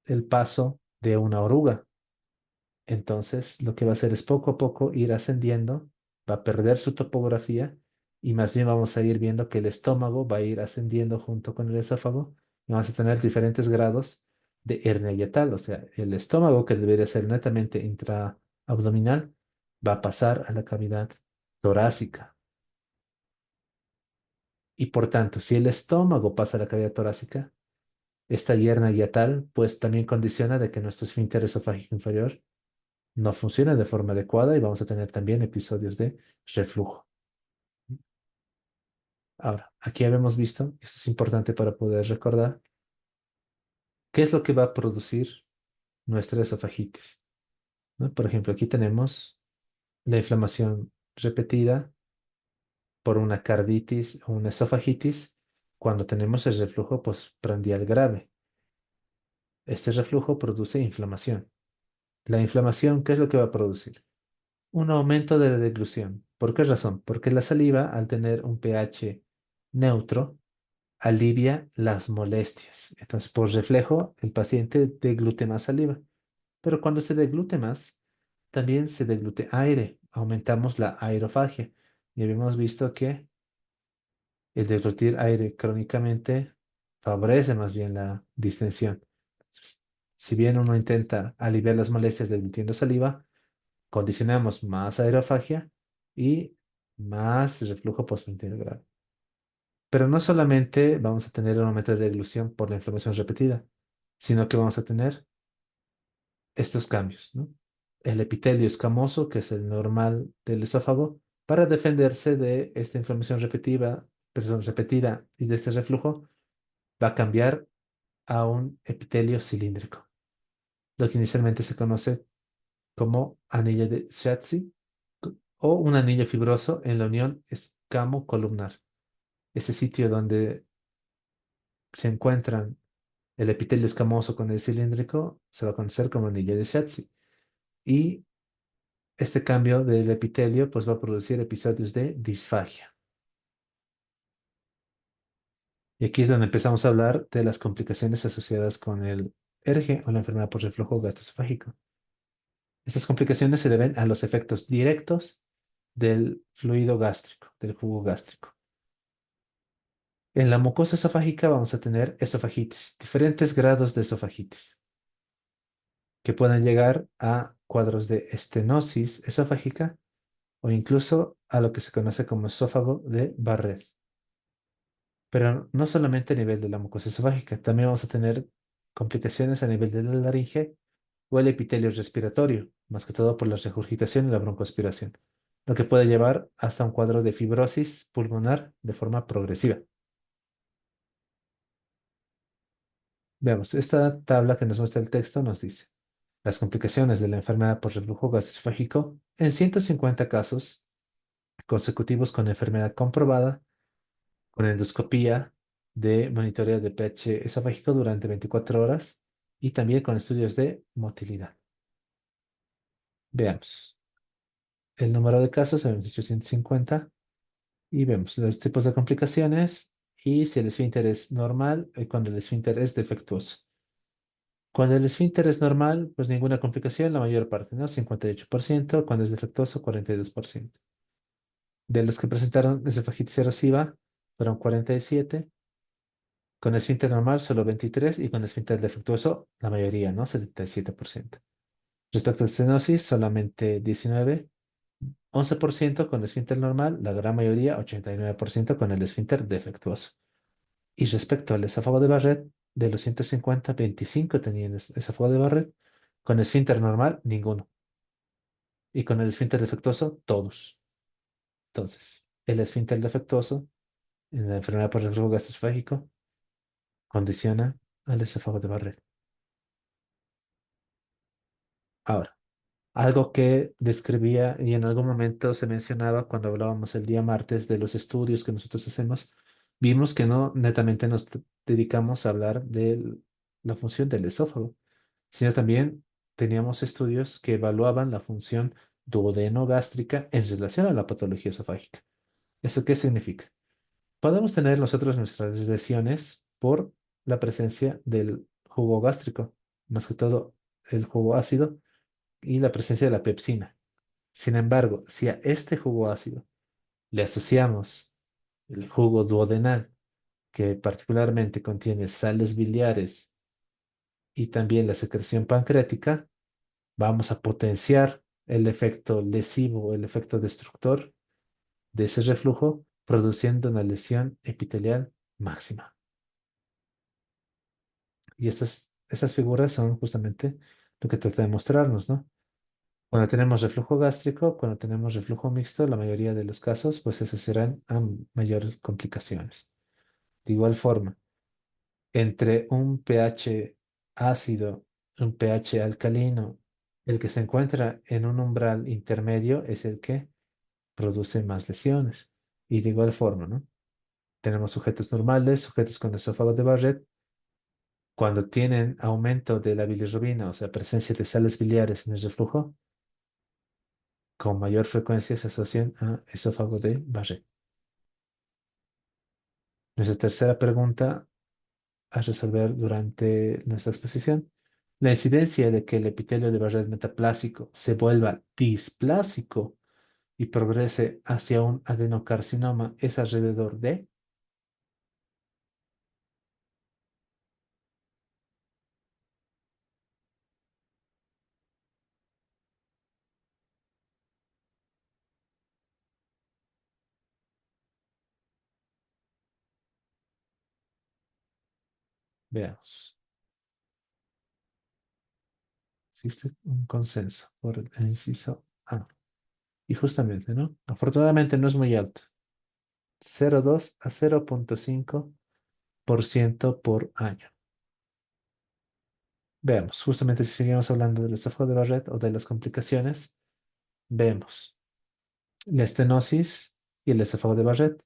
el paso de una oruga. Entonces, lo que va a hacer es poco a poco ir ascendiendo, va a perder su topografía y más bien vamos a ir viendo que el estómago va a ir ascendiendo junto con el esófago y vamos a tener diferentes grados de hernia hiatal. O sea, el estómago, que debería ser netamente intraabdominal, va a pasar a la cavidad torácica. Y por tanto, si el estómago pasa a la cavidad torácica, esta hernia hiatal pues también condiciona de que nuestro esfínter esofágico inferior no funciona de forma adecuada y vamos a tener también episodios de reflujo. Ahora, aquí habíamos visto, esto es importante para poder recordar, qué es lo que va a producir nuestra esofagitis, ¿no? Por ejemplo, aquí tenemos la inflamación repetida por una carditis o una esofagitis cuando tenemos el reflujo postprandial grave. Este reflujo produce inflamación. La inflamación, ¿qué es lo que va a producir? Un aumento de la deglución. ¿Por qué razón? Porque la saliva, al tener un pH neutro, alivia las molestias. Entonces, por reflejo, el paciente deglute más saliva. Pero cuando se deglute más, también se deglute aire. Aumentamos la aerofagia. Y habíamos visto que el deglutir aire crónicamente favorece más bien la distensión. Entonces, si bien uno intenta aliviar las molestias deglutiendo saliva, condicionamos más aerofagia y más reflujo postprandial grave. Pero no solamente vamos a tener un aumento de deglución por la inflamación repetida, sino que vamos a tener estos cambios, ¿no? El epitelio escamoso, que es el normal del esófago, para defenderse de esta inflamación repetida y de este reflujo, va a cambiar a un epitelio cilíndrico, lo que inicialmente se conoce como anillo de Schatzi o un anillo fibroso en la unión escamo-columnar. Ese sitio donde se encuentran el epitelio escamoso con el cilíndrico se va a conocer como anillo de Schatzi. Y este cambio del epitelio pues va a producir episodios de disfagia. Y aquí es donde empezamos a hablar de las complicaciones asociadas con el ERGE o la enfermedad por reflujo gastroesofágico. Estas complicaciones se deben a los efectos directos del fluido gástrico, del jugo gástrico. En la mucosa esofágica vamos a tener esofagitis, diferentes grados de esofagitis, que pueden llegar a cuadros de estenosis esofágica o incluso a lo que se conoce como esófago de Barrett. Pero no solamente a nivel de la mucosa esofágica, también vamos a tener complicaciones a nivel de la laringe o el epitelio respiratorio, más que todo por la regurgitación y la broncoaspiración, lo que puede llevar hasta un cuadro de fibrosis pulmonar de forma progresiva. Veamos, esta tabla que nos muestra el texto nos dice las complicaciones de la enfermedad por reflujo gastroesofágico en 150 casos consecutivos con enfermedad comprobada, con endoscopía de monitoreo de pH esofágico durante 24 horas y también con estudios de motilidad. Veamos. El número de casos, habíamos dicho 150, y vemos los tipos de complicaciones y si el esfínter es normal y cuando el esfínter es defectuoso. Cuando el esfínter es normal, pues ninguna complicación, la mayor parte, ¿no? 58%, cuando es defectuoso, 42%. De los que presentaron esofagitis erosiva, fueron 47, con esfínter normal solo 23 y con esfínter defectuoso la mayoría, ¿no? 77%. Respecto a estenosis, solamente 19, 11% con esfínter normal, la gran mayoría, 89% con el esfínter defectuoso. Y respecto al esófago de Barrett, De los 150, 25 tenían esófago de Barrett. Con esfínter normal, ninguno. Y con el esfínter defectuoso, todos. Entonces, el esfínter defectuoso en la enfermedad por reflujo gastroesofágico condiciona al esófago de Barrett. Ahora, algo que describía y en algún momento se mencionaba cuando hablábamos el día martes de los estudios que nosotros hacemos, vimos que no netamente nos dedicamos a hablar de la función del esófago, sino también teníamos estudios que evaluaban la función duodenogástrica en relación a la patología esofágica. ¿Eso qué significa? Podemos tener nosotros nuestras lesiones por la presencia del jugo gástrico, más que todo el jugo ácido y la presencia de la pepsina. Sin embargo, si a este jugo ácido le asociamos el jugo duodenal, que particularmente contiene sales biliares y también la secreción pancreática, vamos a potenciar el efecto lesivo, el efecto destructor de ese reflujo, produciendo una lesión epitelial máxima. Y esas figuras son justamente lo que trata de mostrarnos, ¿no? Cuando tenemos reflujo gástrico, cuando tenemos reflujo mixto, la mayoría de los casos, pues eso serán a mayores complicaciones. De igual forma, entre un pH ácido, un pH alcalino, el que se encuentra en un umbral intermedio es el que produce más lesiones. Y de igual forma, ¿no? Tenemos sujetos normales, sujetos con esófago de Barrett. Cuando tienen aumento de la bilirrubina, o sea, presencia de sales biliares en el reflujo, con mayor frecuencia se asocian a esófago de Barrett. Nuestra tercera pregunta a resolver durante nuestra exposición. La incidencia de que el epitelio de Barrett metaplásico se vuelva displásico y progrese hacia un adenocarcinoma es alrededor de, veamos, existe un consenso por el inciso A. Y justamente, ¿no? Afortunadamente no es muy alto. 0,2 a 0,5% por año. Veamos, justamente si seguimos hablando del esófago de Barrett o de las complicaciones, vemos la estenosis y el esófago de Barrett.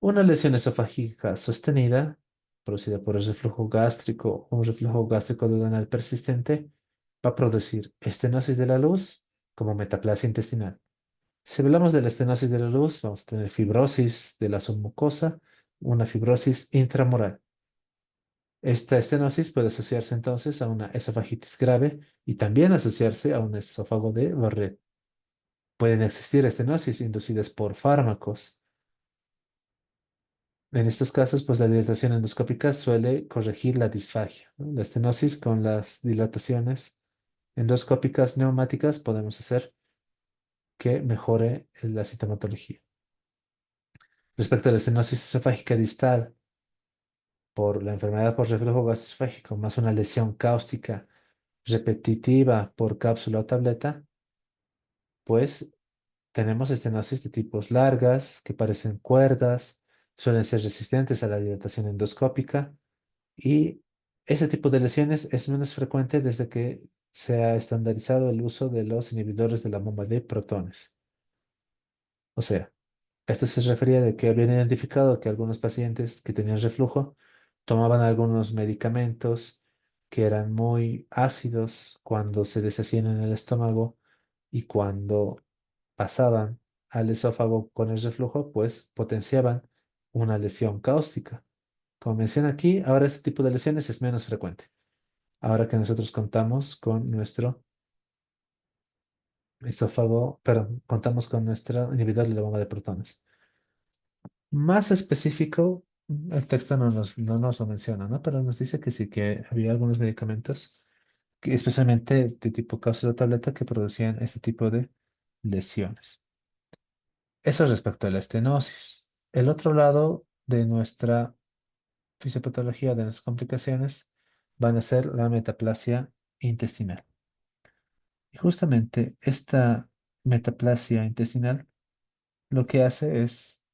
Una lesión esofágica sostenida, producida por el reflujo gástrico o un reflujo gástrico duodenal persistente, va a producir estenosis de la luz como metaplasia intestinal. Si hablamos de la estenosis de la luz, vamos a tener fibrosis de la submucosa, una fibrosis intramural. Esta estenosis puede asociarse entonces a una esofagitis grave y también asociarse a un esófago de Barrett. Pueden existir estenosis inducidas por fármacos. En estos casos, pues la dilatación endoscópica suele corregir la disfagia, ¿no? La estenosis con las dilataciones endoscópicas neumáticas podemos hacer que mejore la sintomatología. Respecto a la estenosis esofágica distal, por la enfermedad por reflujo gastroesofágico más una lesión cáustica repetitiva por cápsula o tableta, pues tenemos estenosis de tipos largas que parecen cuerdas, suelen ser resistentes a la dilatación endoscópica y ese tipo de lesiones es menos frecuente desde que se ha estandarizado el uso de los inhibidores de la bomba de protones. O sea, esto se refería de que habían identificado que algunos pacientes que tenían reflujo tomaban algunos medicamentos que eran muy ácidos cuando se deshacían en el estómago y cuando pasaban al esófago con el reflujo, pues potenciaban una lesión cáustica. Como menciona aquí, ahora este tipo de lesiones es menos frecuente. Ahora que nosotros contamos con nuestro esófago, pero contamos con nuestro inhibidor de la bomba de protones. Más específico, el texto no nos lo menciona, ¿no? Pero nos dice que sí, que había algunos medicamentos, que especialmente de tipo cápsula o tableta, que producían este tipo de lesiones. Eso respecto a la estenosis. El otro lado de nuestra fisiopatología de las complicaciones van a ser la metaplasia intestinal. Y justamente esta metaplasia intestinal lo que hace es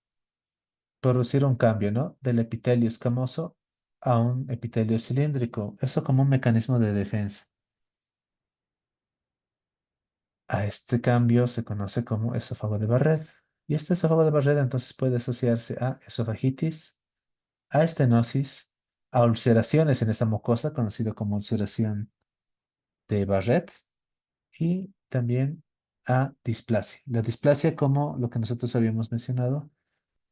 producir un cambio, ¿no? Del epitelio escamoso a un epitelio cilíndrico. Eso como un mecanismo de defensa. A este cambio se conoce como esófago de Barrett. Y este esófago de Barrett entonces puede asociarse a esofagitis, a estenosis, a ulceraciones en esta mucosa, conocido como ulceración de Barrett, y también a displasia. La displasia, como lo que nosotros habíamos mencionado,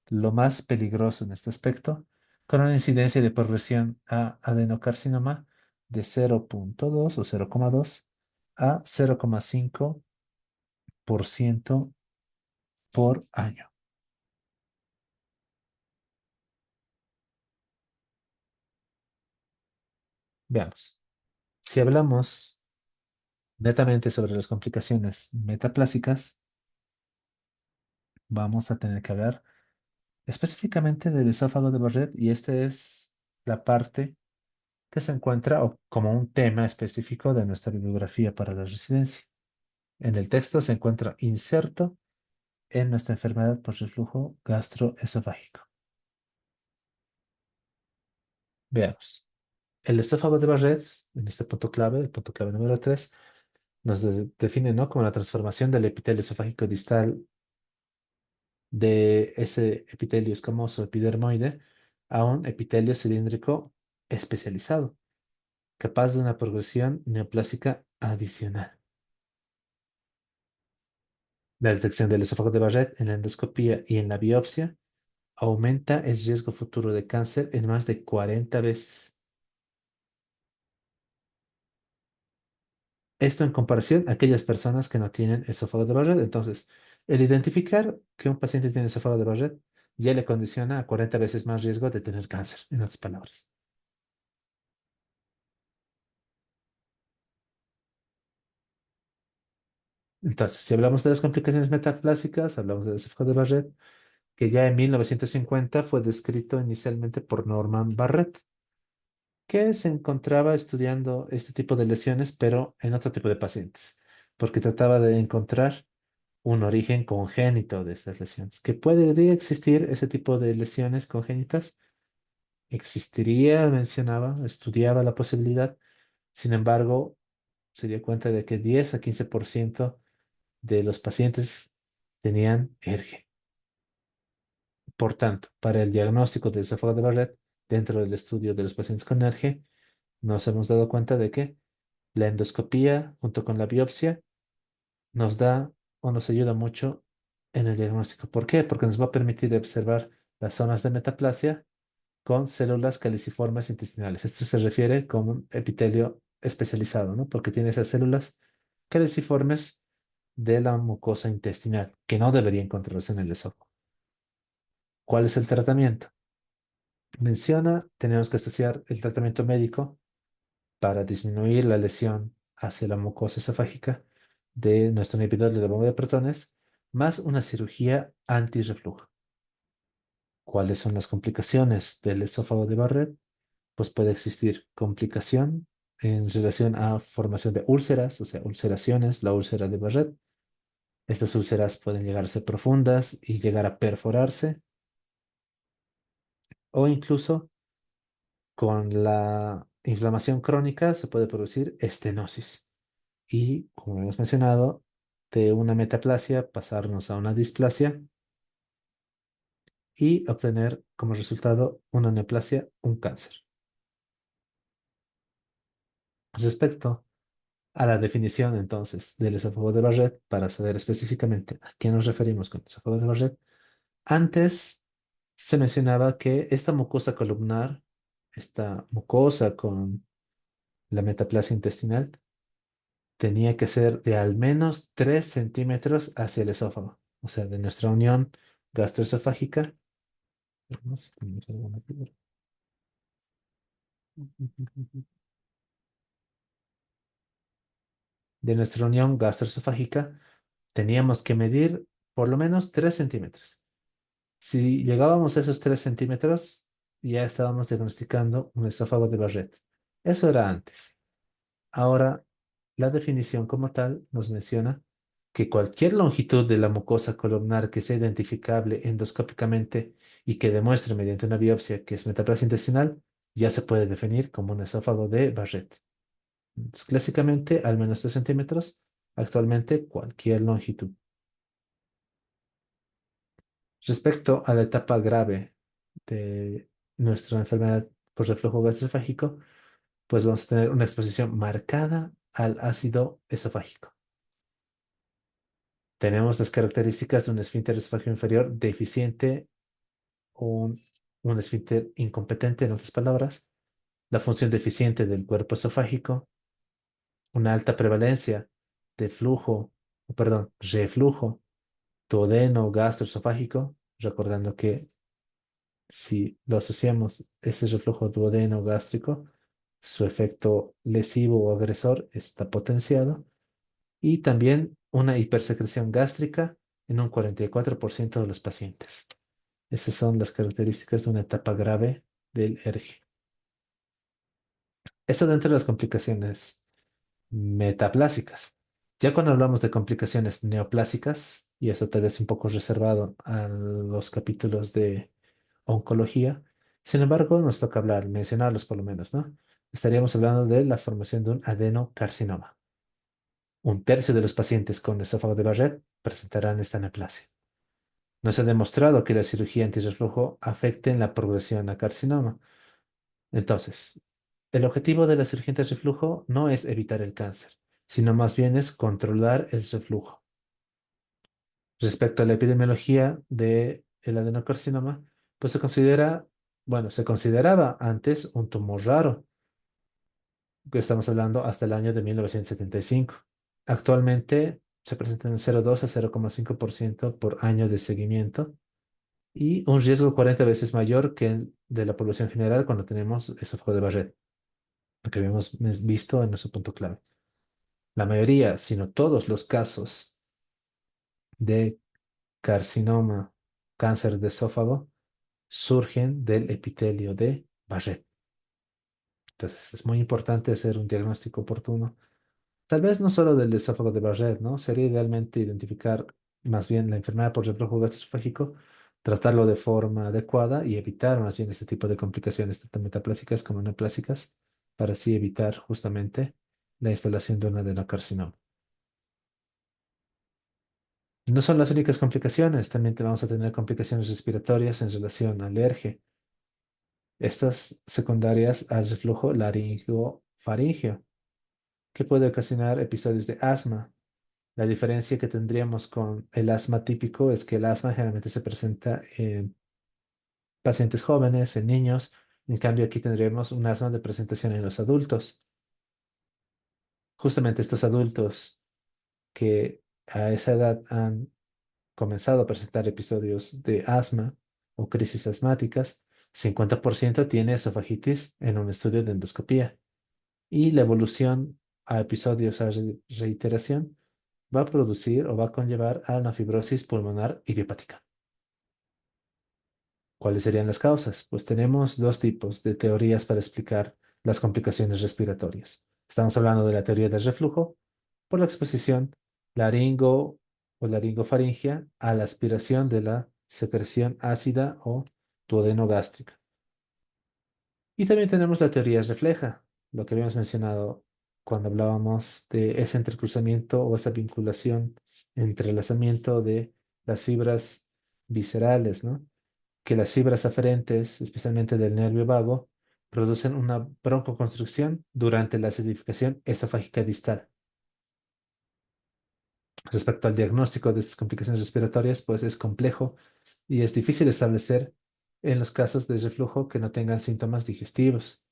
lo más peligroso en este aspecto, con una incidencia de progresión a adenocarcinoma de 0,2 o 0,2 a 0,5% por año. Veamos. Si hablamos netamente sobre las complicaciones metaplásicas, vamos a tener que hablar específicamente del esófago de Barrett y esta es la parte que se encuentra como un tema específico de nuestra bibliografía para la residencia. En el texto se encuentra inserto en nuestra enfermedad por reflujo gastroesofágico. Veamos. El esófago de Barrett, en este punto clave, el punto clave número 3, nos define, ¿no?, como la transformación del epitelio esofágico distal de ese epitelio escamoso epidermoide a un epitelio cilíndrico especializado, capaz de una progresión neoplásica adicional. La detección del esófago de Barrett en la endoscopía y en la biopsia aumenta el riesgo futuro de cáncer en más de 40 veces. Esto en comparación a aquellas personas que no tienen esófago de Barrett. Entonces, el identificar que un paciente tiene esófago de Barrett ya le condiciona a 40 veces más riesgo de tener cáncer, en otras palabras. Entonces, si hablamos de las complicaciones metaplásicas, hablamos del esófago de Barrett, que ya en 1950 fue descrito inicialmente por Norman Barrett, que se encontraba estudiando este tipo de lesiones, pero en otro tipo de pacientes, porque trataba de encontrar un origen congénito de estas lesiones. ¿Que podría existir ese tipo de lesiones congénitas? Existiría, mencionaba, estudiaba la posibilidad. Sin embargo, se dio cuenta de que 10 a 15% de los pacientes tenían ERGE. Por tanto, para el diagnóstico del esófago de Barrett, dentro del estudio de los pacientes con ERGE, nos hemos dado cuenta de que la endoscopía junto con la biopsia nos da o nos ayuda mucho en el diagnóstico. ¿Por qué? Porque nos va a permitir observar las zonas de metaplasia con células caliciformes intestinales. Esto se refiere como un epitelio especializado, ¿no? Porque tiene esas células caliciformes de la mucosa intestinal, que no debería encontrarse en el esófago. ¿Cuál es el tratamiento? Menciona, tenemos que asociar el tratamiento médico para disminuir la lesión hacia la mucosa esofágica de nuestro inhibidor de la bomba de protones, más una cirugía antirreflujo. ¿Cuáles son las complicaciones del esófago de Barrett? Pues puede existir complicación en relación a formación de úlceras, o sea, ulceraciones, la úlcera de Barrett. Estas úlceras pueden llegar a ser profundas y llegar a perforarse, o incluso con la inflamación crónica se puede producir estenosis. Y, como hemos mencionado, de una metaplasia pasarnos a una displasia y obtener como resultado una neoplasia, un cáncer. Respecto a la definición entonces del esófago de Barrett, para saber específicamente a qué nos referimos con esófago de Barrett, antes se mencionaba que esta mucosa columnar, esta mucosa con la metaplasia intestinal, tenía que ser de al menos 3 centímetros hacia el esófago, o sea, de nuestra unión gastroesofágica. Veamos si tenemos alguna figura. De nuestra unión gastroesofágica teníamos que medir por lo menos 3 centímetros. Si llegábamos a esos 3 centímetros, ya estábamos diagnosticando un esófago de Barrett. Eso era antes. Ahora, la definición como tal nos menciona que cualquier longitud de la mucosa columnar que sea identificable endoscópicamente y que demuestre mediante una biopsia que es metaplasia intestinal, ya se puede definir como un esófago de Barrett. Entonces, clásicamente, al menos 3 centímetros, actualmente cualquier longitud. Respecto a la etapa grave de nuestra enfermedad por reflujo gastroesofágico, pues vamos a tener una exposición marcada al ácido esofágico. Tenemos las características de un esfínter esofágico inferior deficiente o un esfínter incompetente, en otras palabras, la función deficiente del cuerpo esofágico, una alta prevalencia de flujo, o perdón, reflujo duodeno gastroesofágico, recordando que si lo asociamos ese reflujo duodeno gástrico, su efecto lesivo o agresor está potenciado y también una hipersecreción gástrica en un 44% de los pacientes. Esas son las características de una etapa grave del ERGE. Eso dentro de las complicaciones metaplásicas. Ya cuando hablamos de complicaciones neoplásicas, y eso tal vez un poco reservado a los capítulos de oncología, sin embargo, nos toca hablar, mencionarlos por lo menos, ¿no? Estaríamos hablando de la formación de un adenocarcinoma. Un tercio de los pacientes con esófago de Barrett presentarán esta neoplasia. No se ha demostrado que la cirugía antirreflujo afecte en la progresión a carcinoma. Entonces, el objetivo de la cirugía antirreflujo no es evitar el cáncer, sino más bien es controlar el reflujo. Respecto a la epidemiología del adenocarcinoma, pues se considera, bueno, se consideraba antes un tumor raro, que estamos hablando hasta el año de 1975. Actualmente se presenta en 0,2 a 0,5% por año de seguimiento y un riesgo 40 veces mayor que el de la población general cuando tenemos esófago de Barrett, lo que habíamos visto en nuestro punto clave. La mayoría, si no todos los casos de carcinoma, cáncer de esófago, surgen del epitelio de Barrett. Entonces, es muy importante hacer un diagnóstico oportuno. Tal vez no solo del esófago de Barrett, ¿no? Sería idealmente identificar más bien la enfermedad por reflujo gastroesofágico, tratarlo de forma adecuada y evitar más bien este tipo de complicaciones, tanto metaplásicas como neoplásicas, para así evitar justamente la instalación de un adenocarcinoma. No son las únicas complicaciones, también te vamos a tener complicaciones respiratorias en relación al alergia. Estas secundarias al reflujo laringofaringeo, que puede ocasionar episodios de asma. La diferencia que tendríamos con el asma típico es que el asma generalmente se presenta en pacientes jóvenes, en niños. En cambio, aquí tendríamos un asma de presentación en los adultos. Justamente estos adultos que a esa edad han comenzado a presentar episodios de asma o crisis asmáticas, 50% tiene esofagitis en un estudio de endoscopía. Y la evolución a episodios a reiteración va a producir o va a conllevar a una fibrosis pulmonar idiopática. ¿Cuáles serían las causas? Pues tenemos dos tipos de teorías para explicar las complicaciones respiratorias. Estamos hablando de la teoría del reflujo por la exposición laringo o laringofaringea a la aspiración de la secreción ácida o duodenogástrica. Y también tenemos la teoría refleja, lo que habíamos mencionado cuando hablábamos de ese entrecruzamiento o esa vinculación, entrelazamiento de las fibras viscerales, ¿no? Que las fibras aferentes, especialmente del nervio vago, producen una broncoconstricción durante la acidificación esofágica distal. Respecto al diagnóstico de estas complicaciones respiratorias, pues es complejo y es difícil establecer en los casos de reflujo que no tengan síntomas digestivos.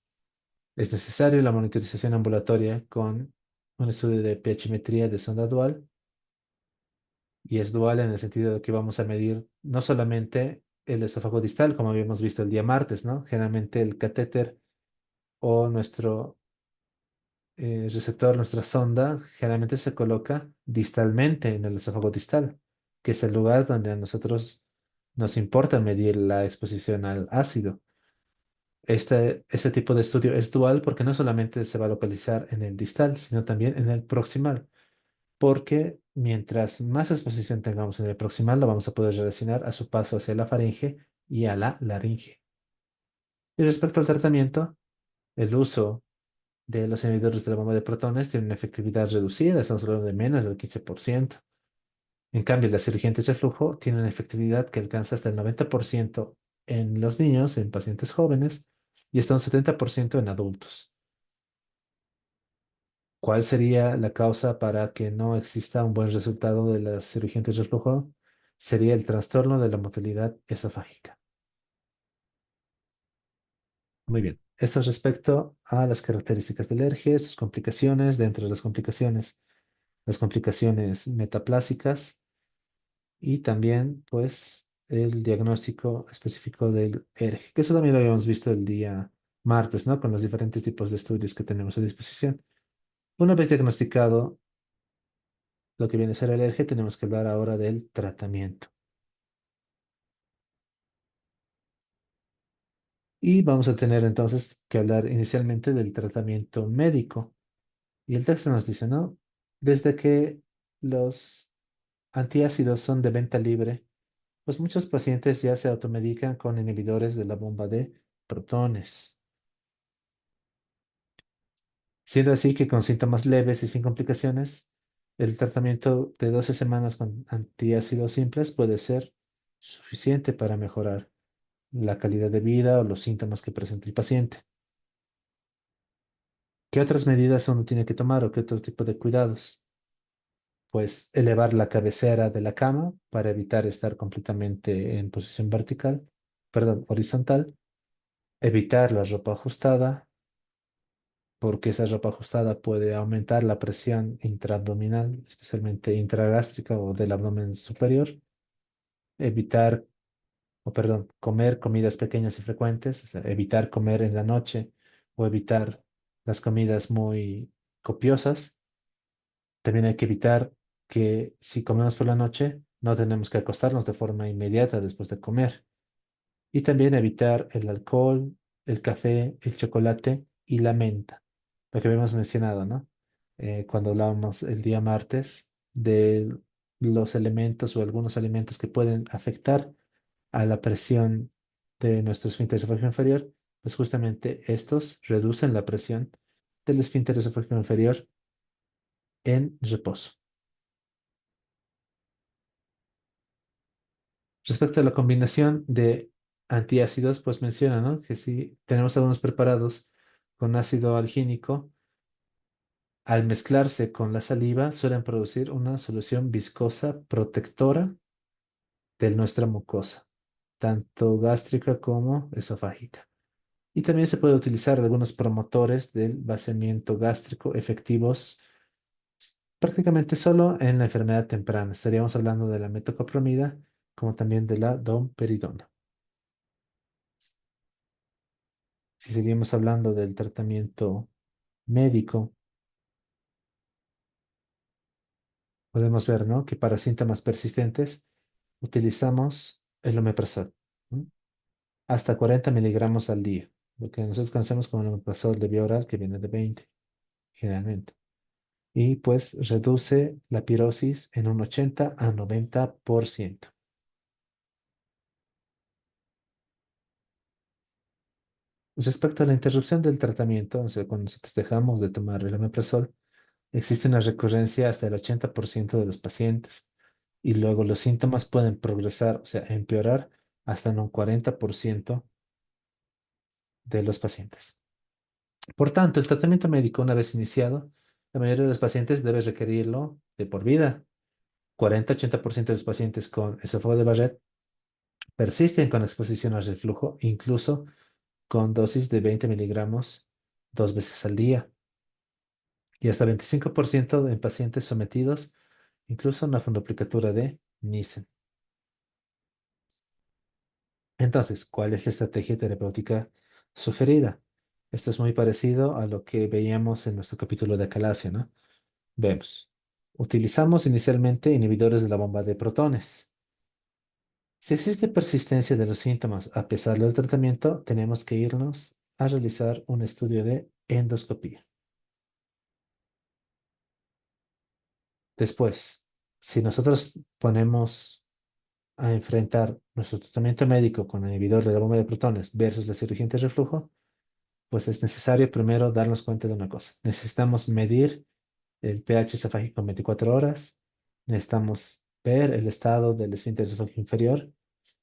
Es necesario la monitorización ambulatoria con un estudio de pHimetría de sonda dual, y es dual en el sentido de que vamos a medir no solamente el esófago distal, como habíamos visto el día martes, ¿no? Generalmente el catéter o nuestro receptor, nuestra sonda, generalmente se coloca distalmente en el esófago distal, que es el lugar donde a nosotros nos importa medir la exposición al ácido. Este tipo de estudio es dual porque no solamente se va a localizar en el distal, sino también en el proximal, porque mientras más exposición tengamos en el proximal, lo vamos a poder relacionar a su paso hacia la faringe y a la laringe. Y respecto al tratamiento, el uso de los inhibidores de la bomba de protones tiene una efectividad reducida, estamos hablando de menos del 15%. En cambio, las cirugías de reflujo tienen una efectividad que alcanza hasta el 90% en los niños, en pacientes jóvenes, y hasta un 70% en adultos. ¿Cuál sería la causa para que no exista un buen resultado de las cirugías de reflujo? Sería el trastorno de la motilidad esofágica. Muy bien. Esto es respecto a las características del ERGE, sus complicaciones, dentro de las complicaciones metaplásicas y también, pues, el diagnóstico específico del ERGE, que eso también lo habíamos visto el día martes, ¿no? Con los diferentes tipos de estudios que tenemos a disposición. Una vez diagnosticado lo que viene a ser el ERGE, tenemos que hablar ahora del tratamiento. Y vamos a tener entonces que hablar inicialmente del tratamiento médico. Y el texto nos dice, ¿no? Desde que los antiácidos son de venta libre, pues muchos pacientes ya se automedican con inhibidores de la bomba de protones. Siendo así que con síntomas leves y sin complicaciones, el tratamiento de 12 semanas con antiácidos simples puede ser suficiente para mejorar la calidad de vida o los síntomas que presenta el paciente. ¿Qué otras medidas uno tiene que tomar o qué otro tipo de cuidados? Pues elevar la cabecera de la cama para evitar estar completamente en posición vertical, perdón, horizontal, evitar la ropa ajustada, porque esa ropa ajustada puede aumentar la presión intraabdominal, especialmente intragástrica o del abdomen superior, evitar, o perdón, comer comidas pequeñas y frecuentes, o sea, evitar comer en la noche o evitar las comidas muy copiosas. También hay que evitar que si comemos por la noche, no tenemos que acostarnos de forma inmediata después de comer. Y también evitar el alcohol, el café, el chocolate y la menta. Lo que habíamos mencionado, ¿no? Cuando hablábamos el día martes de los elementos o algunos alimentos que pueden afectar a la presión de nuestro esfínter esofágico inferior, pues justamente estos reducen la presión del esfínter esofágico inferior en reposo. Respecto a la combinación de antiácidos, pues menciona, ¿no? Que si tenemos algunos preparados con ácido algínico, al mezclarse con la saliva suelen producir una solución viscosa protectora de nuestra mucosa, tanto gástrica como esofágica. Y también se puede utilizar algunos promotores del vaciamiento gástrico efectivos prácticamente solo en la enfermedad temprana. Estaríamos hablando de la metoclopramida como también de la domperidona. Si seguimos hablando del tratamiento médico, podemos ver, ¿no? Que para síntomas persistentes utilizamos el omeprazol, ¿no? Hasta 40 miligramos al día, lo que nosotros conocemos como el omeprazol de vía oral, que viene de 20, generalmente. Y pues reduce la pirosis en un 80 a 90%. Respecto a la interrupción del tratamiento, o sea, cuando nosotros dejamos de tomar el omeprazol, existe una recurrencia hasta el 80% de los pacientes y luego los síntomas pueden progresar, o sea, empeorar hasta en un 40% de los pacientes. Por tanto, el tratamiento médico, una vez iniciado, la mayoría de los pacientes debe requerirlo de por vida. 40-80% de los pacientes con esófago de Barrett persisten con exposición al reflujo, incluso con dosis de 20 miligramos 2 veces al día, y hasta 25% en pacientes sometidos incluso a una fundoplicatura de Nissen. Entonces, ¿cuál es la estrategia terapéutica sugerida? Esto es muy parecido a lo que veíamos en nuestro capítulo de acalasia, ¿no? Vemos. Utilizamos inicialmente inhibidores de la bomba de protones. Si existe persistencia de los síntomas a pesar del tratamiento, tenemos que irnos a realizar un estudio de endoscopía. Después, si nosotros ponemos a enfrentar nuestro tratamiento médico con el inhibidor de la bomba de protones versus la cirugía antirreflujo, pues es necesario primero darnos cuenta de una cosa. Necesitamos medir el pH esofágico en 24 horas, necesitamos ver el estado del esfínter esofágico inferior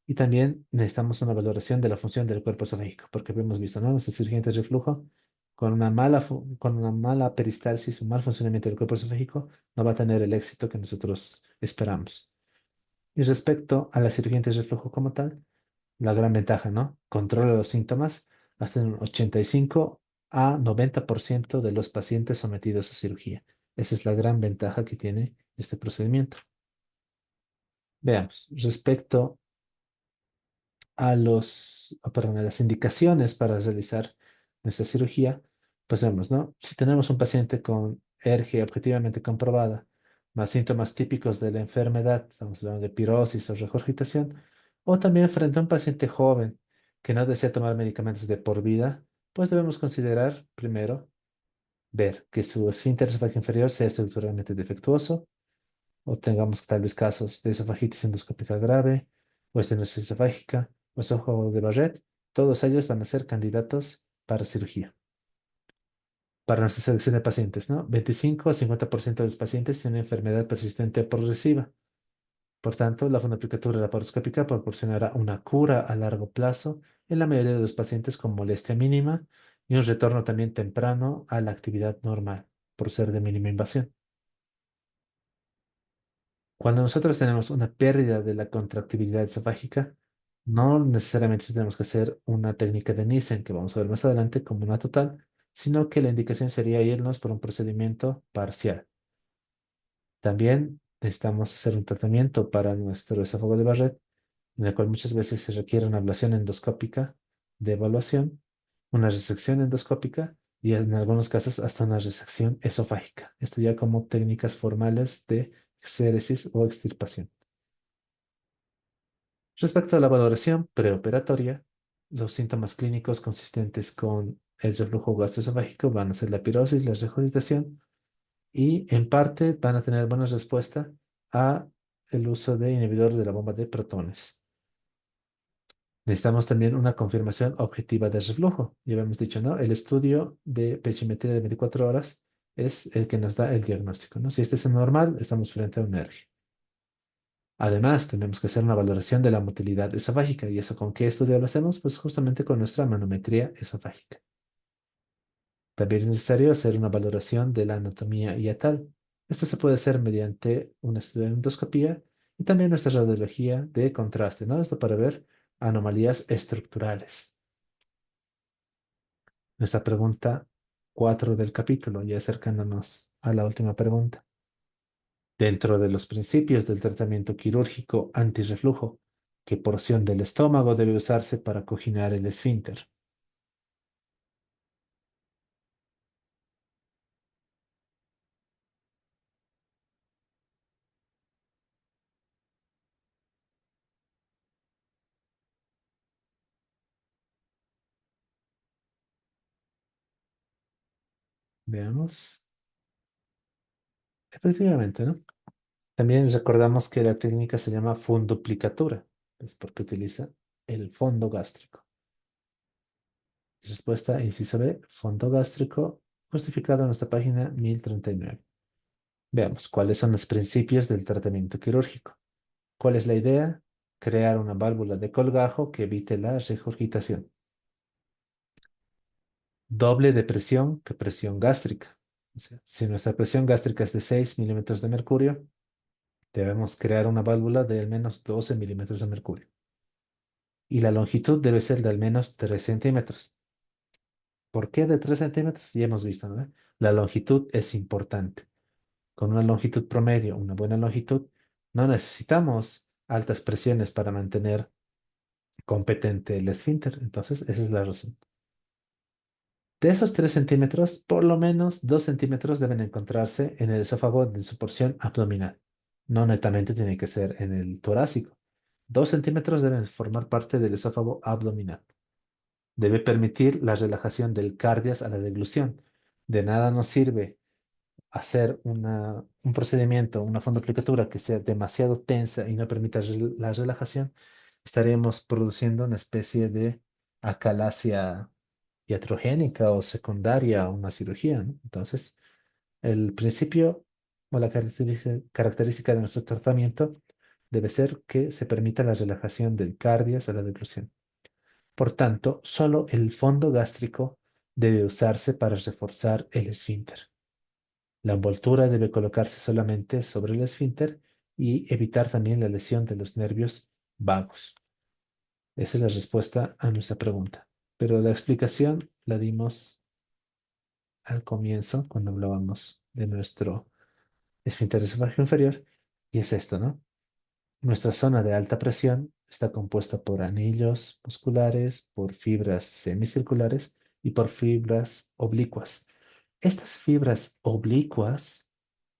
y también necesitamos una valoración de la función del cuerpo esofágico, porque hemos visto, ¿no? Nuestra cirugía antirreflujo con una mala peristalsis, un mal funcionamiento del cuerpo esofágico, no va a tener el éxito que nosotros esperamos. Y respecto a la cirugía antirreflujo como tal, la gran ventaja, ¿no? Controla los síntomas hasta en un 85 a 90% de los pacientes sometidos a cirugía. Esa es la gran ventaja que tiene este procedimiento. Veamos, respecto a las indicaciones para realizar nuestra cirugía, pues vemos, ¿no? Si tenemos un paciente con ERGE objetivamente comprobada, más síntomas típicos de la enfermedad, estamos hablando de pirosis o regurgitación, o también frente a un paciente joven que no desea tomar medicamentos de por vida, pues debemos considerar primero ver que su esfínter esofágico inferior sea estructuralmente defectuoso, o tengamos tal vez casos de esofagitis endoscópica grave, o estenosis esofágica, o esófago de Barrett, todos ellos van a ser candidatos para cirugía. Para nuestra selección de pacientes, ¿no? 25 a 50% de los pacientes tienen enfermedad persistente o progresiva. Por tanto, la fundoplicatura laparoscópica proporcionará una cura a largo plazo en la mayoría de los pacientes con molestia mínima y un retorno también temprano a la actividad normal, por ser de mínima invasión. Cuando nosotros tenemos una pérdida de la contractibilidad esofágica, no necesariamente tenemos que hacer una técnica de Nissen, que vamos a ver más adelante, como una total, sino que la indicación sería irnos por un procedimiento parcial. También necesitamos hacer un tratamiento para nuestro esófago de Barrett, en el cual muchas veces se requiere una ablación endoscópica de evaluación, una resección endoscópica y en algunos casos hasta una resección esofágica. Esto ya como técnicas formales de exéresis o extirpación. Respecto a la valoración preoperatoria, los síntomas clínicos consistentes con el reflujo gastroesofágico van a ser la pirosis, la regurgitación y en parte van a tener buena respuesta a el uso de inhibidor de la bomba de protones. Necesitamos también una confirmación objetiva del reflujo. Ya habíamos dicho, ¿no? El estudio de pechimetría de 24 horas es el que nos da el diagnóstico, ¿no? Si este es normal, estamos frente a un ERGE. Además, tenemos que hacer una valoración de la motilidad esofágica. ¿Y eso con qué estudio lo hacemos? Pues justamente con nuestra manometría esofágica. También es necesario hacer una valoración de la anatomía hiatal. Esto se puede hacer mediante una estudio de endoscopía y también nuestra radiología de contraste, ¿no? Esto para ver anomalías estructurales. Nuestra pregunta 4 del capítulo, ya acercándonos a la última pregunta. Dentro de los principios del tratamiento quirúrgico antirreflujo, ¿qué porción del estómago debe usarse para cojinar el esfínter? Veamos. Efectivamente, ¿no? También recordamos que la técnica se llama funduplicatura, es porque utiliza el fondo gástrico. Respuesta, inciso B, fondo gástrico, justificado en nuestra página 1039. Veamos, ¿cuáles son los principios del tratamiento quirúrgico? ¿Cuál es la idea? Crear una válvula de colgajo que evite la regurgitación. Doble de presión que presión gástrica. O sea, si nuestra presión gástrica es de 6 milímetros de mercurio, debemos crear una válvula de al menos 12 milímetros de mercurio. Y la longitud debe ser de al menos 3 centímetros. ¿Por qué de 3 centímetros? Ya hemos visto, ¿no? La longitud es importante. Con una longitud promedio, una buena longitud, no necesitamos altas presiones para mantener competente el esfínter. Entonces, esa es la razón. De esos 3 centímetros, por lo menos 2 centímetros deben encontrarse en el esófago de su porción abdominal. No netamente tiene que ser en el torácico. 2 centímetros deben formar parte del esófago abdominal. Debe permitir la relajación del cardias a la deglución. De nada nos sirve hacer un procedimiento, una fondoplicatura que sea demasiado tensa y no permita la relajación. Estaremos produciendo una especie de acalasia iatrogénica o secundaria a una cirugía, ¿no? Entonces, el principio o la característica de nuestro tratamiento debe ser que se permita la relajación del cardias a la deglución. Por tanto, solo el fondo gástrico debe usarse para reforzar el esfínter. La envoltura debe colocarse solamente sobre el esfínter y evitar también la lesión de los nervios vagos. Esa es la respuesta a nuestra pregunta. Pero la explicación la dimos al comienzo, cuando hablábamos de nuestro esfínter esofágico inferior, y es esto, ¿no? Nuestra zona de alta presión está compuesta por anillos musculares, por fibras semicirculares y por fibras oblicuas. Estas fibras oblicuas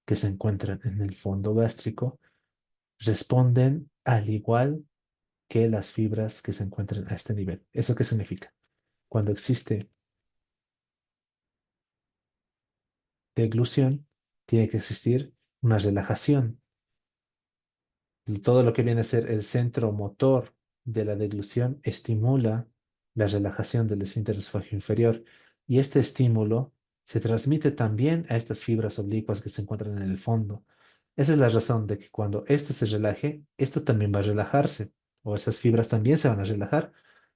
que se encuentran en el fondo gástrico responden al igual que las fibras que se encuentran a este nivel. ¿Eso qué significa? Cuando existe deglución, tiene que existir una relajación. Todo lo que viene a ser el centro motor de la deglución estimula la relajación del esfínter esofágico inferior y este estímulo se transmite también a estas fibras oblicuas que se encuentran en el fondo. Esa es la razón de que cuando esto se relaje, esto también va a relajarse o esas fibras también se van a relajar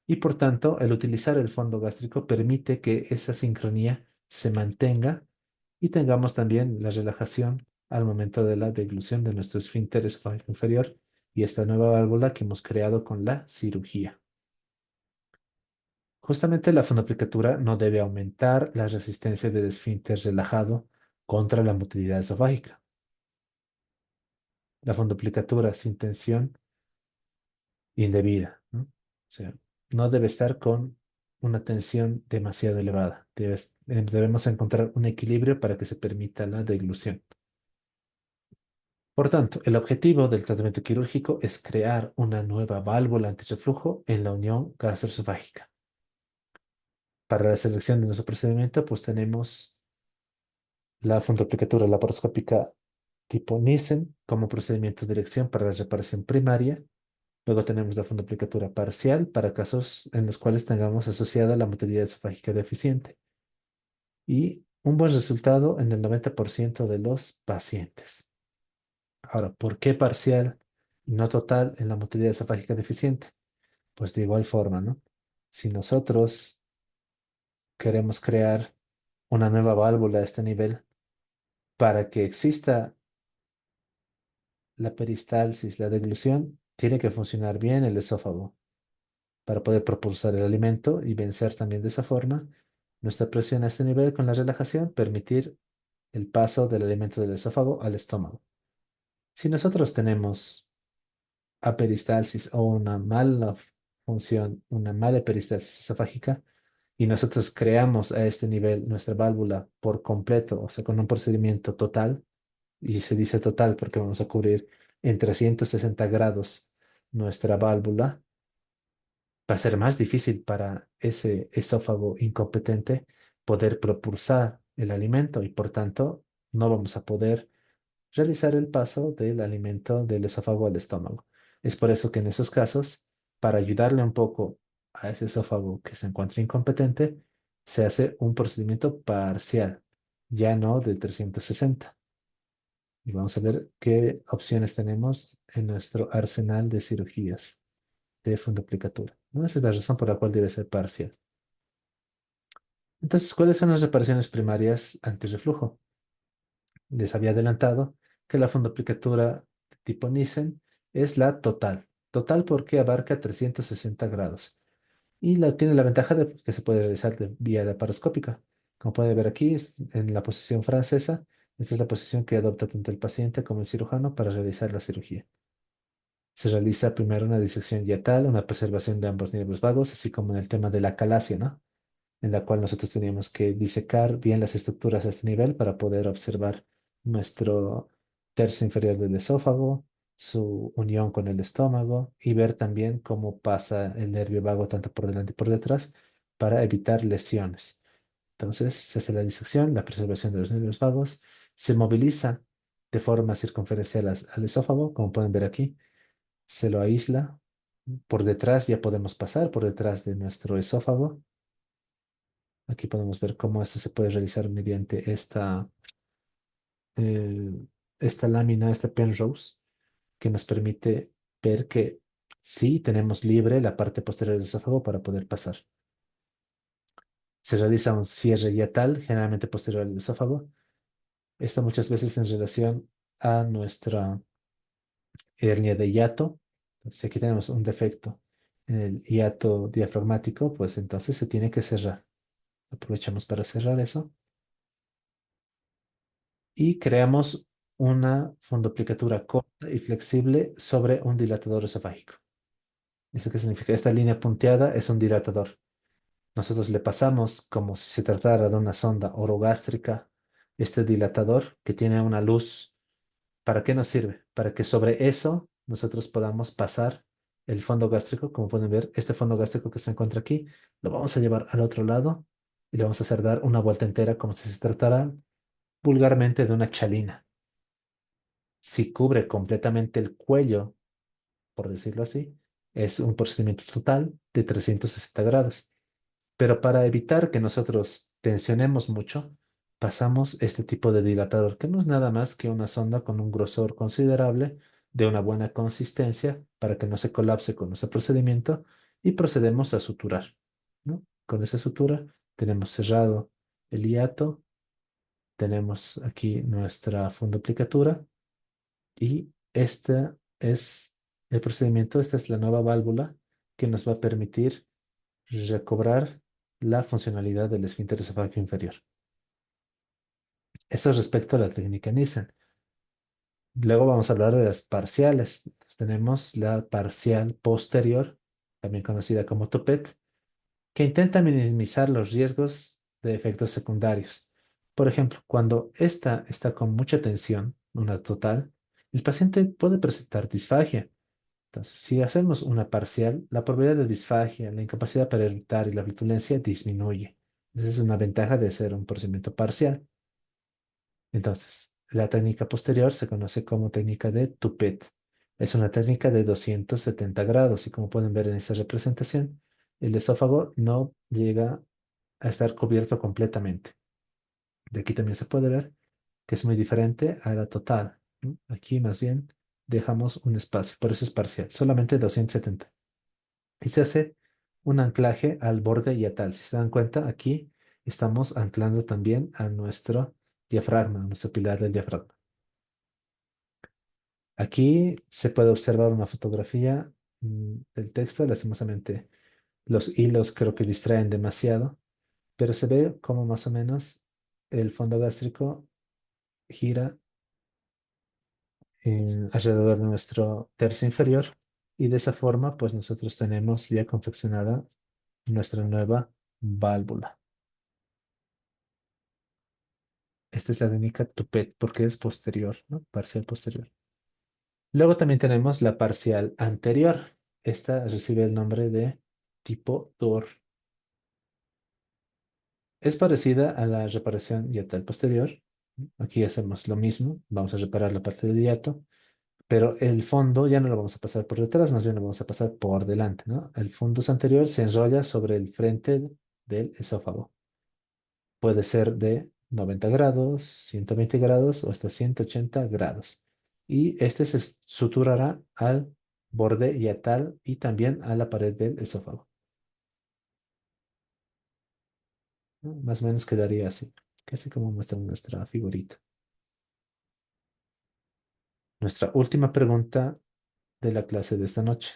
y por tanto el utilizar el fondo gástrico permite que esa sincronía se mantenga y tengamos también la relajación al momento de la deglución de nuestro esfínter esofágico inferior y esta nueva válvula que hemos creado con la cirugía. Justamente la fonoplicatura no debe aumentar la resistencia del esfínter relajado contra la motilidad esofágica. La fondoplicatura sin tensión indebida, ¿no? O sea, no debe estar con una tensión demasiado elevada. Debemos encontrar un equilibrio para que se permita la deglución. Por tanto, el objetivo del tratamiento quirúrgico es crear una nueva válvula antirreflujo en la unión gastroesofágica. Para la selección de nuestro procedimiento, pues tenemos la fundoplicatura laparoscópica tipo Nissen como procedimiento de elección para la reparación primaria. Luego tenemos la fundoplicatura parcial para casos en los cuales tengamos asociada la motilidad esofágica deficiente y un buen resultado en el 90% de los pacientes. Ahora, ¿por qué parcial y no total en la motilidad esofágica deficiente? Pues de igual forma, ¿no? Si nosotros queremos crear una nueva válvula a este nivel para que exista la peristalsis, la deglución, tiene que funcionar bien el esófago para poder propulsar el alimento y vencer también de esa forma nuestra presión a este nivel con la relajación, permitir el paso del alimento del esófago al estómago. Si nosotros tenemos aperistalsis o una mala función, una mala peristalsis esofágica, y nosotros creamos a este nivel nuestra válvula por completo, o sea, con un procedimiento total, y se dice total porque vamos a cubrir en 360 grados nuestra válvula, va a ser más difícil para ese esófago incompetente poder propulsar el alimento y por tanto no vamos a poder realizar el paso del alimento del esófago al estómago. Es por eso que en esos casos, para ayudarle un poco a ese esófago que se encuentra incompetente, se hace un procedimiento parcial, ya no de 360. Y vamos a ver qué opciones tenemos en nuestro arsenal de cirugías de fundoplicatura. ¿No? Esa es la razón por la cual debe ser parcial. Entonces, ¿cuáles son las reparaciones primarias antirreflujo? Les había adelantado que la fundoplicatura de tipo Nissen es la total. Total porque abarca 360 grados. Y tiene la ventaja de que se puede realizar de vía laparoscópica. Como puede ver aquí, en la posición francesa, esta es la posición que adopta tanto el paciente como el cirujano para realizar la cirugía. Se realiza primero una disección yatal, una preservación de ambos nervios vagos, así como en el tema de la calasia, ¿no? En la cual nosotros teníamos que disecar bien las estructuras a este nivel para poder observar nuestro tercio inferior del esófago, su unión con el estómago y ver también cómo pasa el nervio vago tanto por delante y por detrás para evitar lesiones. Entonces se hace la disección, la preservación de los nervios vagos, se moviliza de forma circunferencial al esófago, como pueden ver aquí, se lo aísla. Por detrás ya podemos pasar por detrás de nuestro esófago. Aquí podemos ver cómo esto se puede realizar mediante eh, esta lámina, este Penrose, que nos permite ver que sí tenemos libre la parte posterior del esófago para poder pasar. Se realiza un cierre yatal, generalmente posterior al esófago. Esto muchas veces en relación a nuestra hernia de hiato. Si aquí tenemos un defecto en el hiato diafragmático, pues entonces se tiene que cerrar. Aprovechamos para cerrar eso y creamos una fundoplicatura corta y flexible sobre un dilatador esofágico. ¿Eso qué significa? Esta línea punteada es un dilatador. Nosotros le pasamos como si se tratara de una sonda orogástrica, este dilatador que tiene una luz. ¿Para qué nos sirve? Para que sobre eso nosotros podamos pasar el fondo gástrico. Como pueden ver, este fondo gástrico que se encuentra aquí, lo vamos a llevar al otro lado y le vamos a hacer dar una vuelta entera como si se tratara vulgarmente de una chalina. Si cubre completamente el cuello, por decirlo así, es un procedimiento total de 360 grados. Pero para evitar que nosotros tensionemos mucho, pasamos este tipo de dilatador, que no es nada más que una sonda con un grosor considerable, de una buena consistencia, para que no se colapse con ese procedimiento, y procedemos a suturar, ¿no? Con esa sutura tenemos cerrado el hiato, tenemos aquí nuestra fundoplicatura, y este es el procedimiento, esta es la nueva válvula que nos va a permitir recobrar la funcionalidad del esfínter esofágico inferior. Eso es respecto a la técnica Nissen. Luego vamos a hablar de las parciales. Entonces, tenemos la parcial posterior, también conocida como topet, que intenta minimizar los riesgos de efectos secundarios. Por ejemplo, cuando esta está con mucha tensión, una total, el paciente puede presentar disfagia. Entonces, si hacemos una parcial, la probabilidad de disfagia, la incapacidad para eructar y la flatulencia disminuye. Esa es una ventaja de ser un procedimiento parcial. Entonces, la técnica posterior se conoce como técnica de Toupet. Es una técnica de 270 grados y como pueden ver en esta representación, el esófago no llega a estar cubierto completamente. De aquí también se puede ver que es muy diferente a la total, ¿no? Aquí más bien dejamos un espacio, por eso es parcial, solamente 270. Y se hace un anclaje al borde yatal. Si se dan cuenta, aquí estamos anclando también a nuestro diafragma, a nuestro pilar del diafragma. Aquí se puede observar una fotografía del texto. Lastimosamente, los hilos creo que distraen demasiado, pero se ve como más o menos el fondo gástrico gira alrededor de nuestro tercio inferior y de esa forma, pues nosotros tenemos ya confeccionada nuestra nueva válvula. Esta es la técnica Toupet porque es posterior, ¿no? Parcial posterior. Luego también tenemos la parcial anterior. Esta recibe el nombre de tipo TOR. Es parecida a la reparación yatal posterior. Aquí hacemos lo mismo. Vamos a reparar la parte del hiato, pero el fondo ya no lo vamos a pasar por detrás, más bien lo vamos a pasar por delante, ¿no? El fundus anterior se enrolla sobre el frente del esófago. Puede ser de 90 grados, 120 grados o hasta 180 grados. Y este se suturará al borde yatal y también a la pared del esófago, ¿no? Más o menos quedaría así, casi como muestra nuestra figurita. Nuestra última pregunta de la clase de esta noche.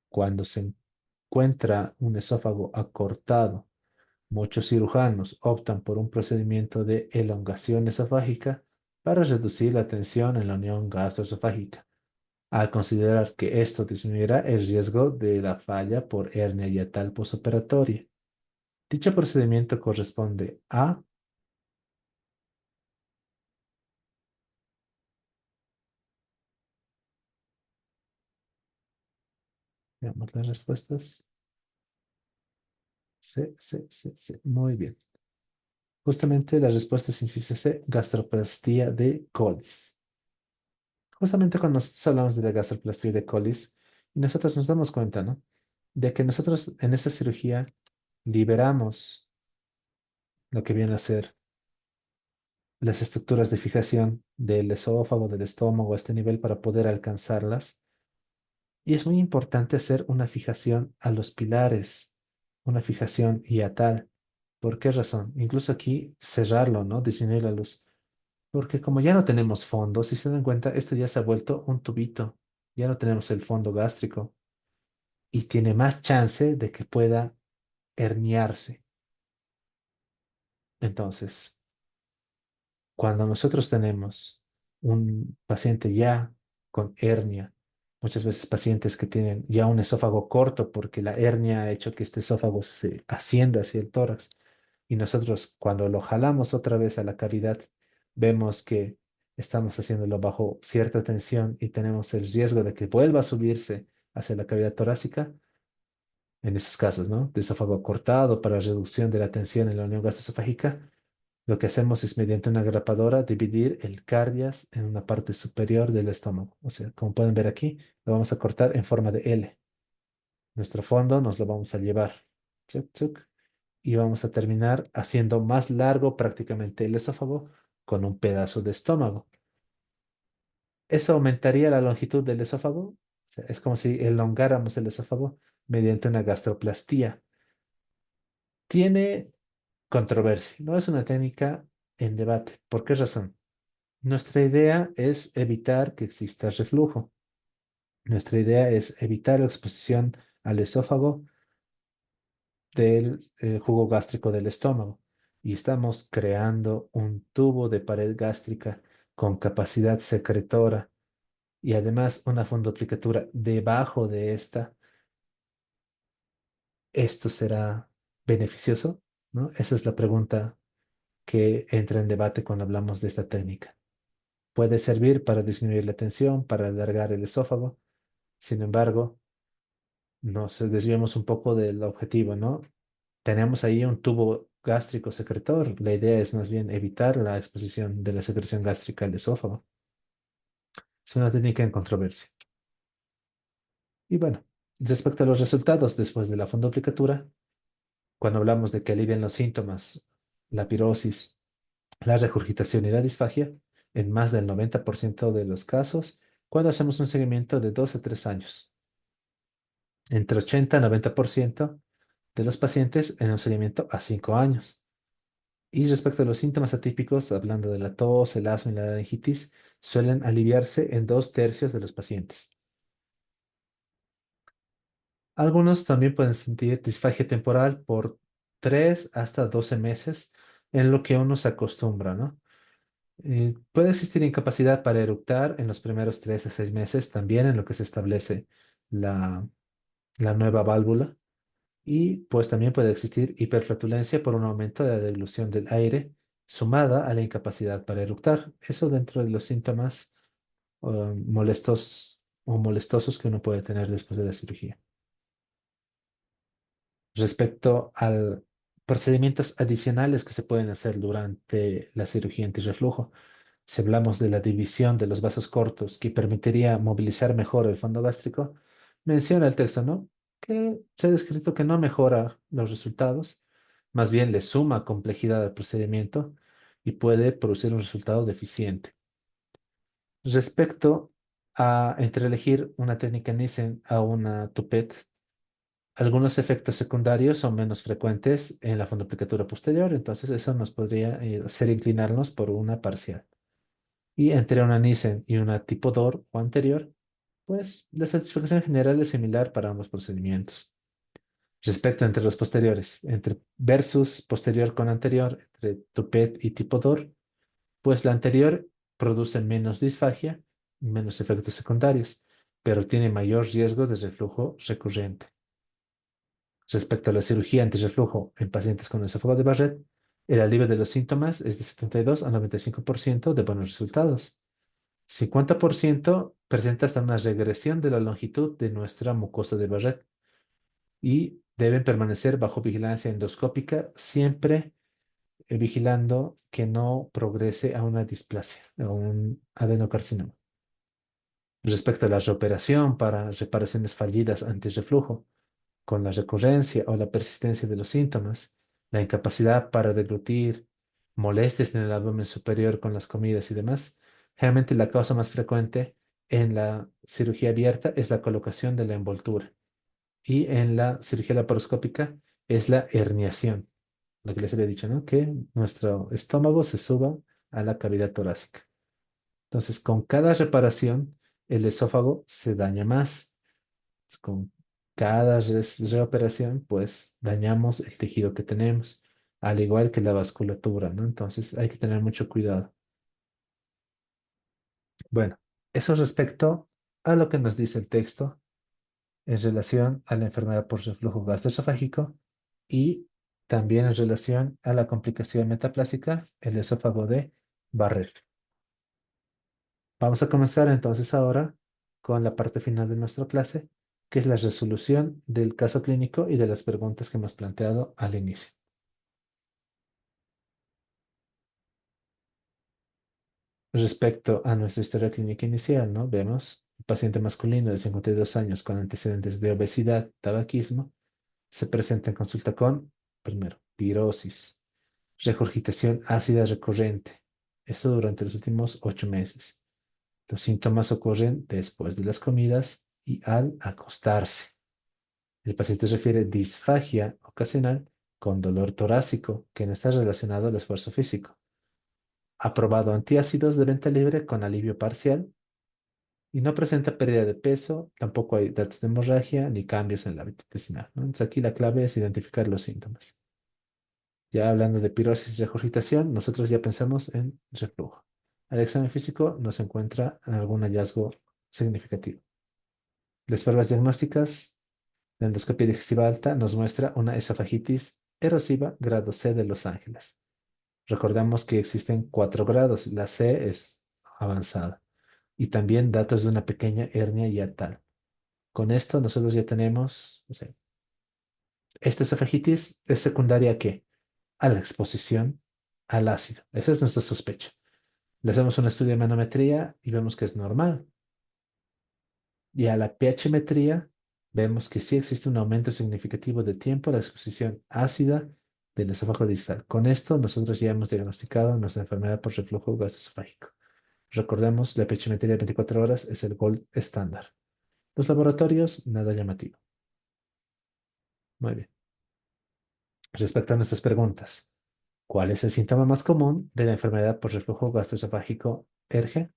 Cuando se encuentra un esófago acortado, muchos cirujanos optan por un procedimiento de elongación esofágica para reducir la tensión en la unión gastroesofágica, al considerar que esto disminuirá el riesgo de la falla por hernia hiatal posoperatoria. Dicho procedimiento corresponde a Veamos las respuestas. Sí, sí, sí, sí. Muy bien. Justamente la respuesta es inciso C, gastroplastía de colis. Justamente cuando nosotros hablamos de la gastroplastía de colis, y nosotros nos damos cuenta, ¿no? De que nosotros en esta cirugía liberamos lo que viene a ser las estructuras de fijación del esófago, del estómago a este nivel para poder alcanzarlas. Y es muy importante hacer una fijación a los pilares, una fijación hiatal. ¿Por qué razón? Incluso aquí cerrarlo, ¿no? Disminuir la luz. Porque como ya no tenemos fondo, si se dan cuenta, esto ya se ha vuelto un tubito. Ya no tenemos el fondo gástrico y tiene más chance de que pueda herniarse. Entonces, cuando nosotros tenemos un paciente ya con hernia, muchas veces pacientes que tienen ya un esófago corto porque la hernia ha hecho que este esófago se ascienda hacia el tórax, y nosotros cuando lo jalamos otra vez a la cavidad, vemos que estamos haciéndolo bajo cierta tensión y tenemos el riesgo de que vuelva a subirse hacia la cavidad torácica. En esos casos, ¿no? De esófago cortado para reducción de la tensión en la unión gastroesofágica, lo que hacemos es mediante una grapadora dividir el cardias en una parte superior del estómago. O sea, como pueden ver aquí, lo vamos a cortar en forma de L. Nuestro fondo nos lo vamos a llevar. Chuc, chuc, y vamos a terminar haciendo más largo prácticamente el esófago con un pedazo de estómago. Eso aumentaría la longitud del esófago. O sea, es como si elongáramos el esófago mediante una gastroplastía. Tiene controversia, no es una técnica en debate. ¿Por qué razón? Nuestra idea es evitar que exista reflujo. Nuestra idea es evitar la exposición al esófago del jugo gástrico del estómago. Y estamos creando un tubo de pared gástrica con capacidad secretora y además una fundoplicatura debajo de esta. ¿Esto será beneficioso? ¿No? Esa es la pregunta que entra en debate cuando hablamos de esta técnica. Puede servir para disminuir la tensión, para alargar el esófago. Sin embargo, nos desviamos un poco del objetivo, ¿no? Tenemos ahí un tubo gástrico secretor. La idea es más bien evitar la exposición de la secreción gástrica al esófago. Es una técnica en controversia. Y bueno, respecto a los resultados después de la fundoplicatura, cuando hablamos de que alivian los síntomas, la pirosis, la regurgitación y la disfagia, en más del 90% de los casos, cuando hacemos un seguimiento de 2 a 3 años. Entre 80 y 90% de los pacientes en un seguimiento a 5 años. Y respecto a los síntomas atípicos, hablando de la tos, el asma y la laringitis, suelen aliviarse en 2/3 de los pacientes. Algunos también pueden sentir disfagia temporal por 3 hasta 12 meses, en lo que uno se acostumbra, ¿no? Puede existir incapacidad para eructar en los primeros 3 a 6 meses, también en lo que se establece la, la nueva válvula. Y pues también puede existir hiperflatulencia por un aumento de la dilución del aire sumada a la incapacidad para eructar. Eso dentro de los síntomas molestos o molestosos que uno puede tener después de la cirugía. Respecto a procedimientos adicionales que se pueden hacer durante la cirugía antirreflujo, si hablamos de la división de los vasos cortos que permitiría movilizar mejor el fondo gástrico, menciona el texto, ¿no? Que se ha descrito que no mejora los resultados, más bien le suma complejidad al procedimiento y puede producir un resultado deficiente. Respecto a entre elegir una técnica Nissen a una Toupet, algunos efectos secundarios son menos frecuentes en la fundoplicatura posterior, entonces eso nos podría hacer inclinarnos por una parcial. Y entre una Nissen y una tipo DOR o anterior, pues la satisfacción general es similar para ambos procedimientos. Respecto entre los posteriores, entre versus posterior con anterior, entre Toupet y tipo DOR, pues la anterior produce menos disfagia y menos efectos secundarios, pero tiene mayor riesgo de reflujo recurrente. Respecto a la cirugía antirreflujo en pacientes con esófago de Barrett, el alivio de los síntomas es de 72 a 95% de buenos resultados. 50% presenta hasta una regresión de la longitud de nuestra mucosa de Barrett y deben permanecer bajo vigilancia endoscópica, siempre vigilando que no progrese a una displasia, a un adenocarcinoma. Respecto a la reoperación para reparaciones fallidas antirreflujo, con la recurrencia o la persistencia de los síntomas, la incapacidad para deglutir, molestias en el abdomen superior con las comidas y demás, generalmente la causa más frecuente en la cirugía abierta es la colocación de la envoltura y en la cirugía laparoscópica es la herniación, lo que les había dicho, ¿no? Que nuestro estómago se suba a la cavidad torácica. Entonces, con cada reparación, el esófago se daña más. Con cada reoperación, pues dañamos el tejido que tenemos, al igual que la vasculatura, ¿no? Entonces, hay que tener mucho cuidado. Bueno, eso respecto a lo que nos dice el texto en relación a la enfermedad por reflujo gastroesofágico y también en relación a la complicación metaplásica, el esófago de Barrett. Vamos a comenzar entonces ahora con la parte final de nuestra clase, que es la resolución del caso clínico y de las preguntas que hemos planteado al inicio. Respecto a nuestra historia clínica inicial, ¿no? Vemos un paciente masculino de 52 años con antecedentes de obesidad, tabaquismo, se presenta en consulta con, primero, pirosis, regurgitación ácida recurrente. Esto durante los últimos 8 meses. Los síntomas ocurren después de las comidas y al acostarse. El paciente refiere disfagia ocasional con dolor torácico que no está relacionado al esfuerzo físico. Ha probado antiácidos de venta libre con alivio parcial y no presenta pérdida de peso, tampoco hay datos de hemorragia ni cambios en el hábito intestinal, ¿no? Entonces aquí la clave es identificar los síntomas. Ya hablando de pirosis y regurgitación, nosotros ya pensamos en reflujo. Al examen físico no se encuentra algún hallazgo significativo. Las pruebas diagnósticas, la endoscopia digestiva alta nos muestra una esofagitis erosiva grado C de Los Ángeles. Recordamos que existen 4 grados, la C es avanzada, y también datos de una pequeña hernia hiatal. Con esto nosotros ya tenemos, o sea, esta esofagitis es secundaria ¿a qué? A la exposición al ácido. Esa es nuestra sospecha. Le hacemos un estudio de manometría y vemos que es normal. Y a la pHmetría vemos que sí existe un aumento significativo de tiempo a la exposición ácida del esófago distal. Con esto nosotros ya hemos diagnosticado nuestra enfermedad por reflujo gastroesofágico. Recordemos, la pHmetría de 24 horas es el gold estándar. Los laboratorios, nada llamativo. Muy bien. Respecto a nuestras preguntas, ¿cuál es el síntoma más común de la enfermedad por reflujo gastroesofágico ERGE?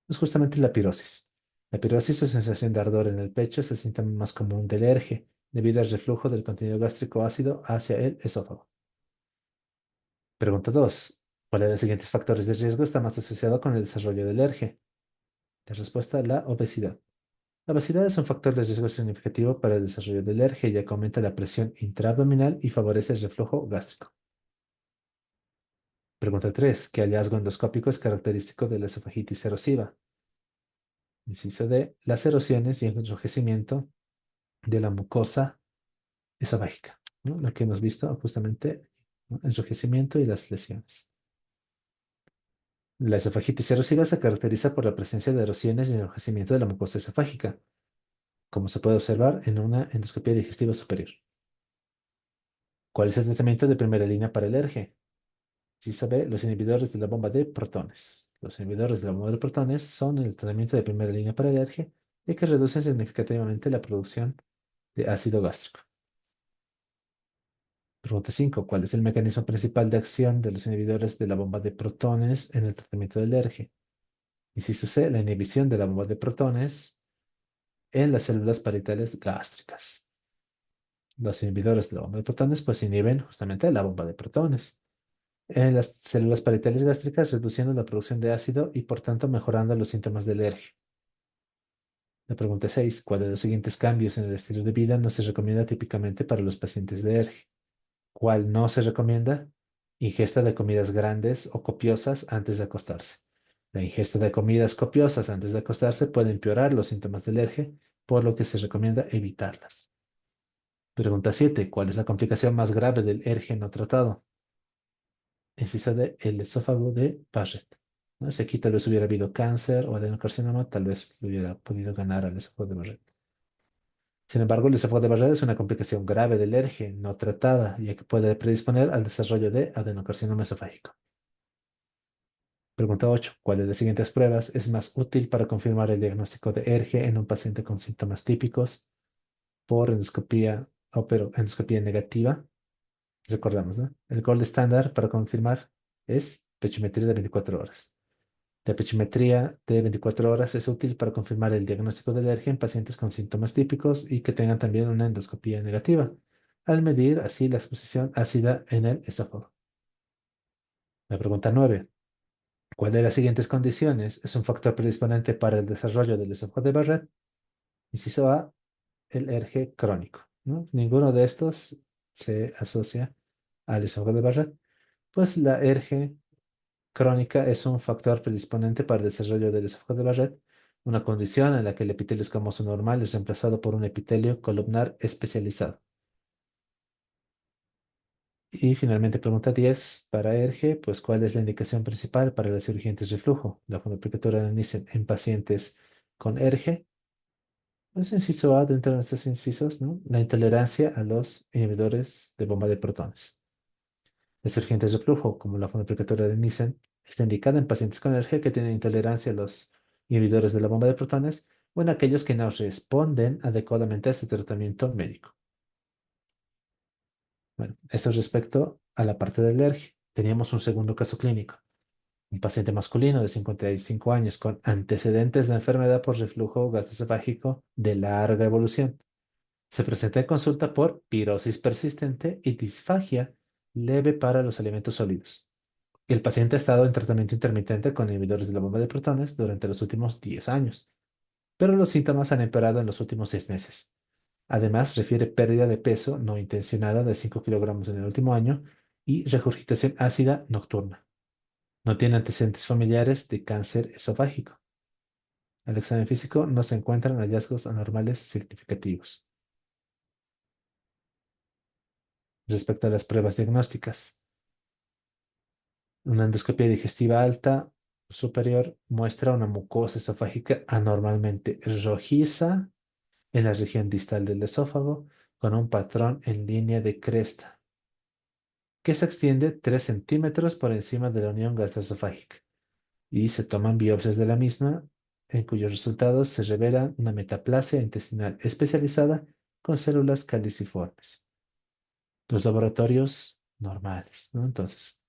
Es justamente la pirosis. La pirosis o sensación de ardor en el pecho es el síntoma más común del ERGE, debido al reflujo del contenido gástrico ácido hacia el esófago. Pregunta 2. ¿Cuál de los siguientes factores de riesgo está más asociado con el desarrollo del ERGE? La respuesta, la obesidad. La obesidad es un factor de riesgo significativo para el desarrollo del ERGE, ya que aumenta la presión intraabdominal y favorece el reflujo gástrico. Pregunta 3. ¿Qué hallazgo endoscópico es característico de la esofagitis erosiva? Inciso D. Las erosiones y enrojecimiento de la mucosa esofágica, ¿no? Lo que hemos visto justamente, ¿no? Enrojecimiento y las lesiones. La esofagitis erosiva se caracteriza por la presencia de erosiones y enrojecimiento de la mucosa esofágica, como se puede observar en una endoscopia digestiva superior. ¿Cuál es el tratamiento de primera línea para el ERGE? Si sabe, los inhibidores de la bomba de protones. Los inhibidores de la bomba de protones son el tratamiento de primera línea para el ERGE, ya que reducen significativamente la producción de ácido gástrico. Pregunta 5. ¿Cuál es el mecanismo principal de acción de los inhibidores de la bomba de protones en el tratamiento del ERGE? Inciso C. La inhibición de la bomba de protones en las células parietales gástricas. Los inhibidores de la bomba de protones pues inhiben justamente la bomba de protones en las células parietales gástricas, reduciendo la producción de ácido y por tanto mejorando los síntomas del ERGE. La pregunta 6. ¿Cuál de los siguientes cambios en el estilo de vida no se recomienda típicamente para los pacientes de ERGE? ¿Cuál no se recomienda? Ingesta de comidas grandes o copiosas antes de acostarse. La ingesta de comidas copiosas antes de acostarse puede empeorar los síntomas del ERGE, por lo que se recomienda evitarlas. Pregunta 7. ¿Cuál es la complicación más grave del ERGE no tratado? Inciso D, el esófago de Barrett. ¿No? Si aquí tal vez hubiera habido cáncer o adenocarcinoma, tal vez le hubiera podido ganar al esófago de Barrett. Sin embargo, el esófago de Barrett es una complicación grave del ERGE no tratada, ya que puede predisponer al desarrollo de adenocarcinoma esofágico. Pregunta 8. ¿Cuál de las siguientes pruebas es más útil para confirmar el diagnóstico de ERGE en un paciente con síntomas típicos por endoscopía o pero endoscopía negativa? Recordamos, ¿no? El gold estándar para confirmar es pechometría de 24 horas. La pechometría de 24 horas es útil para confirmar el diagnóstico de alergia en pacientes con síntomas típicos y que tengan también una endoscopía negativa, al medir así la exposición ácida en el esófago. La pregunta 9. ¿Cuál de las siguientes condiciones es un factor predisponente para el desarrollo del esófago de Barrett? Inciso A, el ERGE crónico, ¿no? Ninguno de estos se asocia al esófago de Barrett, pues la ERGE crónica es un factor predisponente para el desarrollo del esófago de Barrett, una condición en la que el epitelio escamoso normal es reemplazado por un epitelio columnar especializado. Y finalmente, pregunta 10 para ERGE, pues ¿cuál es la indicación principal para la cirugía antirreflujo? La fundoplicatura de Nissen en pacientes con ERGE. Pues inciso A dentro de estos incisos, ¿no? La intolerancia a los inhibidores de bomba de protones. La cirugía antirreflujo, como la fundoplicatura de Nissen, está indicada en pacientes con alergia que tienen intolerancia a los inhibidores de la bomba de protones o en aquellos que no responden adecuadamente a este tratamiento médico. Bueno, esto es respecto a la parte de alergia. Teníamos un segundo caso clínico. Un paciente masculino de 55 años con antecedentes de enfermedad por reflujo gastroesofágico de larga evolución. Se presenta en consulta por pirosis persistente y disfagia leve para los alimentos sólidos. El paciente ha estado en tratamiento intermitente con inhibidores de la bomba de protones durante los últimos 10 años, pero los síntomas han empeorado en los últimos 6 meses. Además, refiere pérdida de peso no intencionada de 5 kilogramos en el último año y regurgitación ácida nocturna. No tiene antecedentes familiares de cáncer esofágico. Al examen físico no se encuentran hallazgos anormales significativos. Respecto a las pruebas diagnósticas, una endoscopia digestiva alta superior muestra una mucosa esofágica anormalmente rojiza en la región distal del esófago con un patrón en línea de cresta que se extiende 3 centímetros por encima de la unión gastroesofágica y se toman biopsias de la misma en cuyos resultados se revela una metaplasia intestinal especializada con células caliciformes. Los laboratorios normales, ¿no? Entonces,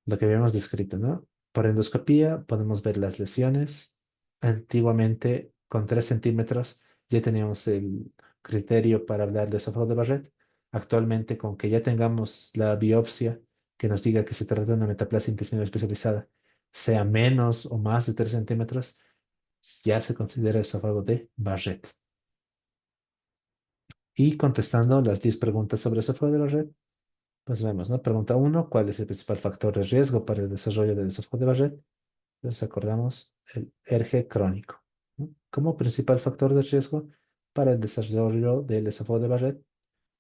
lo que habíamos descrito, ¿no? Por endoscopía podemos ver las lesiones. Antiguamente, con 3 centímetros, ya teníamos el criterio para hablar de esófago de Barrett. Actualmente, con que ya tengamos la biopsia que nos diga que se trata de una metaplasia intestinal especializada, sea menos o más de 3 centímetros, ya se considera esófago de Barrett. Y contestando las 10 preguntas sobre esófago de Barrett, pues vemos, ¿no? Pregunta uno, ¿cuál es el principal factor de riesgo para el desarrollo del esófago de Barrett? Entonces acordamos el ERGE crónico, ¿no? Como principal factor de riesgo para el desarrollo del esófago de Barrett,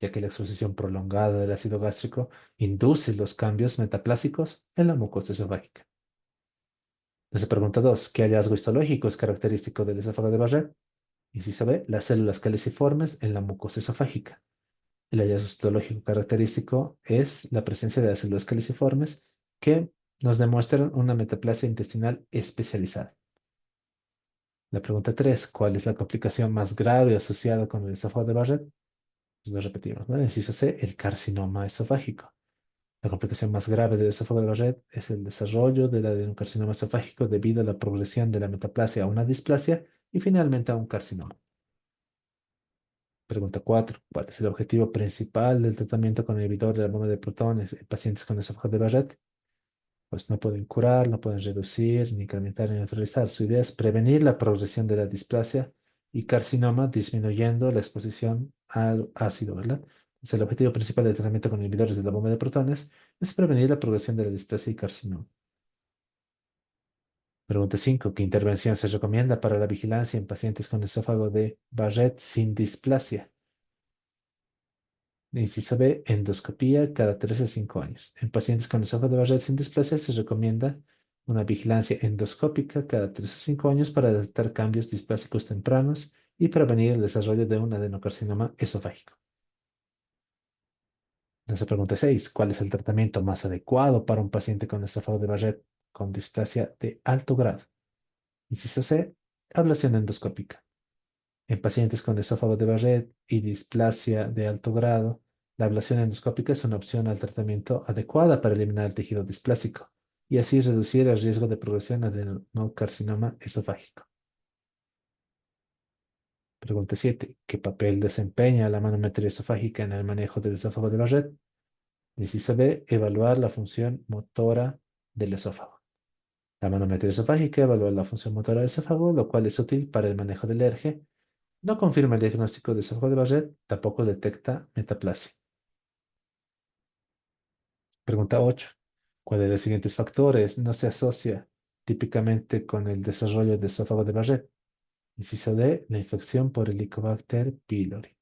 ya que la exposición prolongada del ácido gástrico induce los cambios metaplásicos en la mucosa esofágica. Entonces pregunta 2, ¿qué hallazgo histológico es característico del esófago de Barrett? Inciso B, las células caliciformes en la mucosa esofágica. El hallazgo histológico característico es la presencia de las células caliciformes que nos demuestran una metaplasia intestinal especializada. La pregunta 3, ¿cuál es la complicación más grave asociada con el esófago de Barrett? Pues lo repetimos, ¿no? Inciso C, el carcinoma esofágico. La complicación más grave del esófago de Barrett es el desarrollo del adenocarcinoma esofágico debido a la progresión de la metaplasia a una displasia y finalmente a un carcinoma. Pregunta 4. ¿Cuál es el objetivo principal del tratamiento con inhibidor de la bomba de protones en pacientes con esófago de Barrett? Pues no pueden curar, no pueden reducir, ni incrementar, ni neutralizar. Su idea es prevenir la progresión de la displasia y carcinoma, disminuyendo la exposición al ácido, ¿verdad? Entonces, el objetivo principal del tratamiento con inhibidores de la bomba de protones es prevenir la progresión de la displasia y carcinoma. Pregunta 5. ¿Qué intervención se recomienda para la vigilancia en pacientes con esófago de Barrett sin displasia? Inciso B, endoscopía cada 3 a 5 años. En pacientes con esófago de Barrett sin displasia se recomienda una vigilancia endoscópica cada 3 a 5 años para detectar cambios displásicos tempranos y prevenir el desarrollo de un adenocarcinoma esofágico. Nuestra pregunta 6. ¿Cuál es el tratamiento más adecuado para un paciente con esófago de Barrett con displasia de alto grado? Inciso C, ablación endoscópica. En pacientes con esófago de Barrett y displasia de alto grado, la ablación endoscópica es una opción al tratamiento adecuada para eliminar el tejido displásico y así reducir el riesgo de progresión a adenocarcinoma esofágico. Pregunta 7. ¿Qué papel desempeña la manometría esofágica en el manejo del esófago de Barrett? Inciso B, evaluar la función motora del esófago. La manometría esofágica evalúa la función motora del esófago, lo cual es útil para el manejo del ERGE. No confirma el diagnóstico de esófago de Barrett, tampoco detecta metaplasia. Pregunta 8. ¿Cuál de los siguientes factores no se asocia típicamente con el desarrollo de esófago de Barrett? Inciso D, la infección por Helicobacter pylori.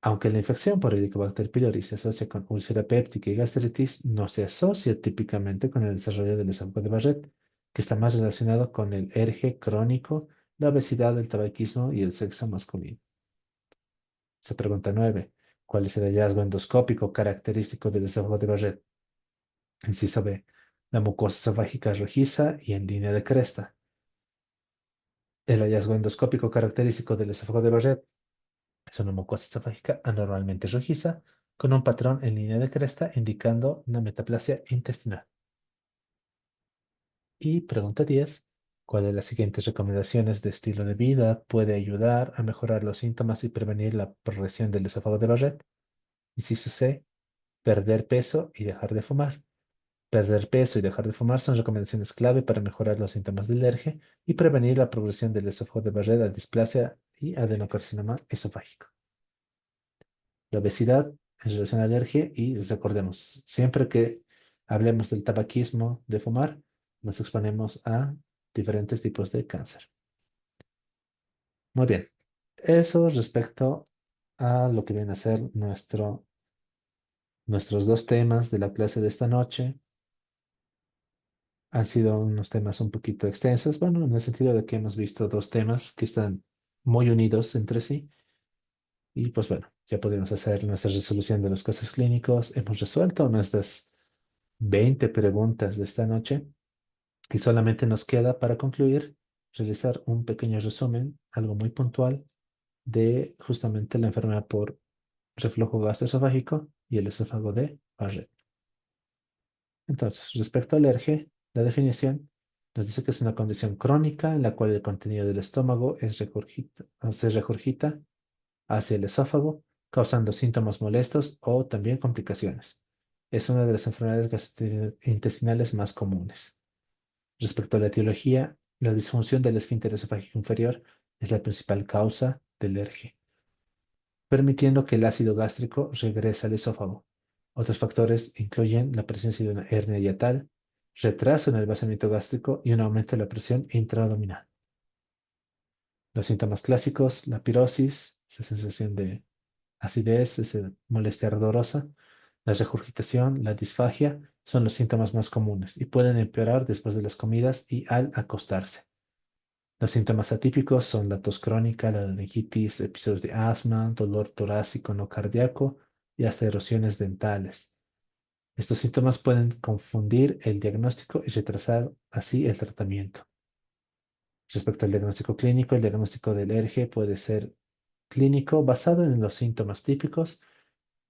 Aunque la infección por Helicobacter pylori se asocia con úlcera péptica y gastritis, no se asocia típicamente con el desarrollo del esófago de Barrett, que está más relacionado con el ERGE crónico, la obesidad, el tabaquismo y el sexo masculino. Se pregunta 9. ¿Cuál es el hallazgo endoscópico característico del esófago de Barrett? Inciso B. La mucosa esofágica rojiza y en línea de cresta. El hallazgo endoscópico característico del esófago de Barrett es una mucosa esofágica anormalmente rojiza con un patrón en línea de cresta indicando una metaplasia intestinal. Y pregunta 10. ¿Cuál de las siguientes recomendaciones de estilo de vida puede ayudar a mejorar los síntomas y prevenir la progresión del esófago de Barrett? Inciso C. Perder peso y dejar de fumar. Perder peso y dejar de fumar son recomendaciones clave para mejorar los síntomas del alergia y prevenir la progresión del esófago de Barrett a displasia y adenocarcinoma esofágico. La obesidad en relación a la alergia y recordemos, siempre que hablemos del tabaquismo, de fumar, nos exponemos a diferentes tipos de cáncer. Muy bien, eso respecto a lo que viene a ser nuestros dos temas de la clase de esta noche. Han sido unos temas un poquito extensos, bueno, en el sentido de que hemos visto dos temas que están muy unidos entre sí. Y pues bueno, ya pudimos hacer nuestra resolución de los casos clínicos. Hemos resuelto nuestras 20 preguntas de esta noche y solamente nos queda para concluir realizar un pequeño resumen, algo muy puntual, de justamente la enfermedad por reflujo gastroesofágico y el esófago de Barrett. Entonces, respecto al alergia, la definición nos dice que es una condición crónica en la cual el contenido del estómago se regurgita hacia el esófago, causando síntomas molestos o también complicaciones. Es una de las enfermedades gastrointestinales más comunes. Respecto a la etiología, la disfunción del esfínter esofágico inferior es la principal causa del alergia, permitiendo que el ácido gástrico regrese al esófago. Otros factores incluyen la presencia de una hernia hiatal, retraso en el vaciamiento gástrico y un aumento de la presión intraabdominal. Los síntomas clásicos, la pirosis, esa sensación de acidez, esa molestia ardorosa, la regurgitación, la disfagia, son los síntomas más comunes y pueden empeorar después de las comidas y al acostarse. Los síntomas atípicos son la tos crónica, la laringitis, episodios de asma, dolor torácico no cardíaco y hasta erosiones dentales. Estos síntomas pueden confundir el diagnóstico y retrasar así el tratamiento. Respecto al diagnóstico clínico, el diagnóstico del ERGE puede ser clínico basado en los síntomas típicos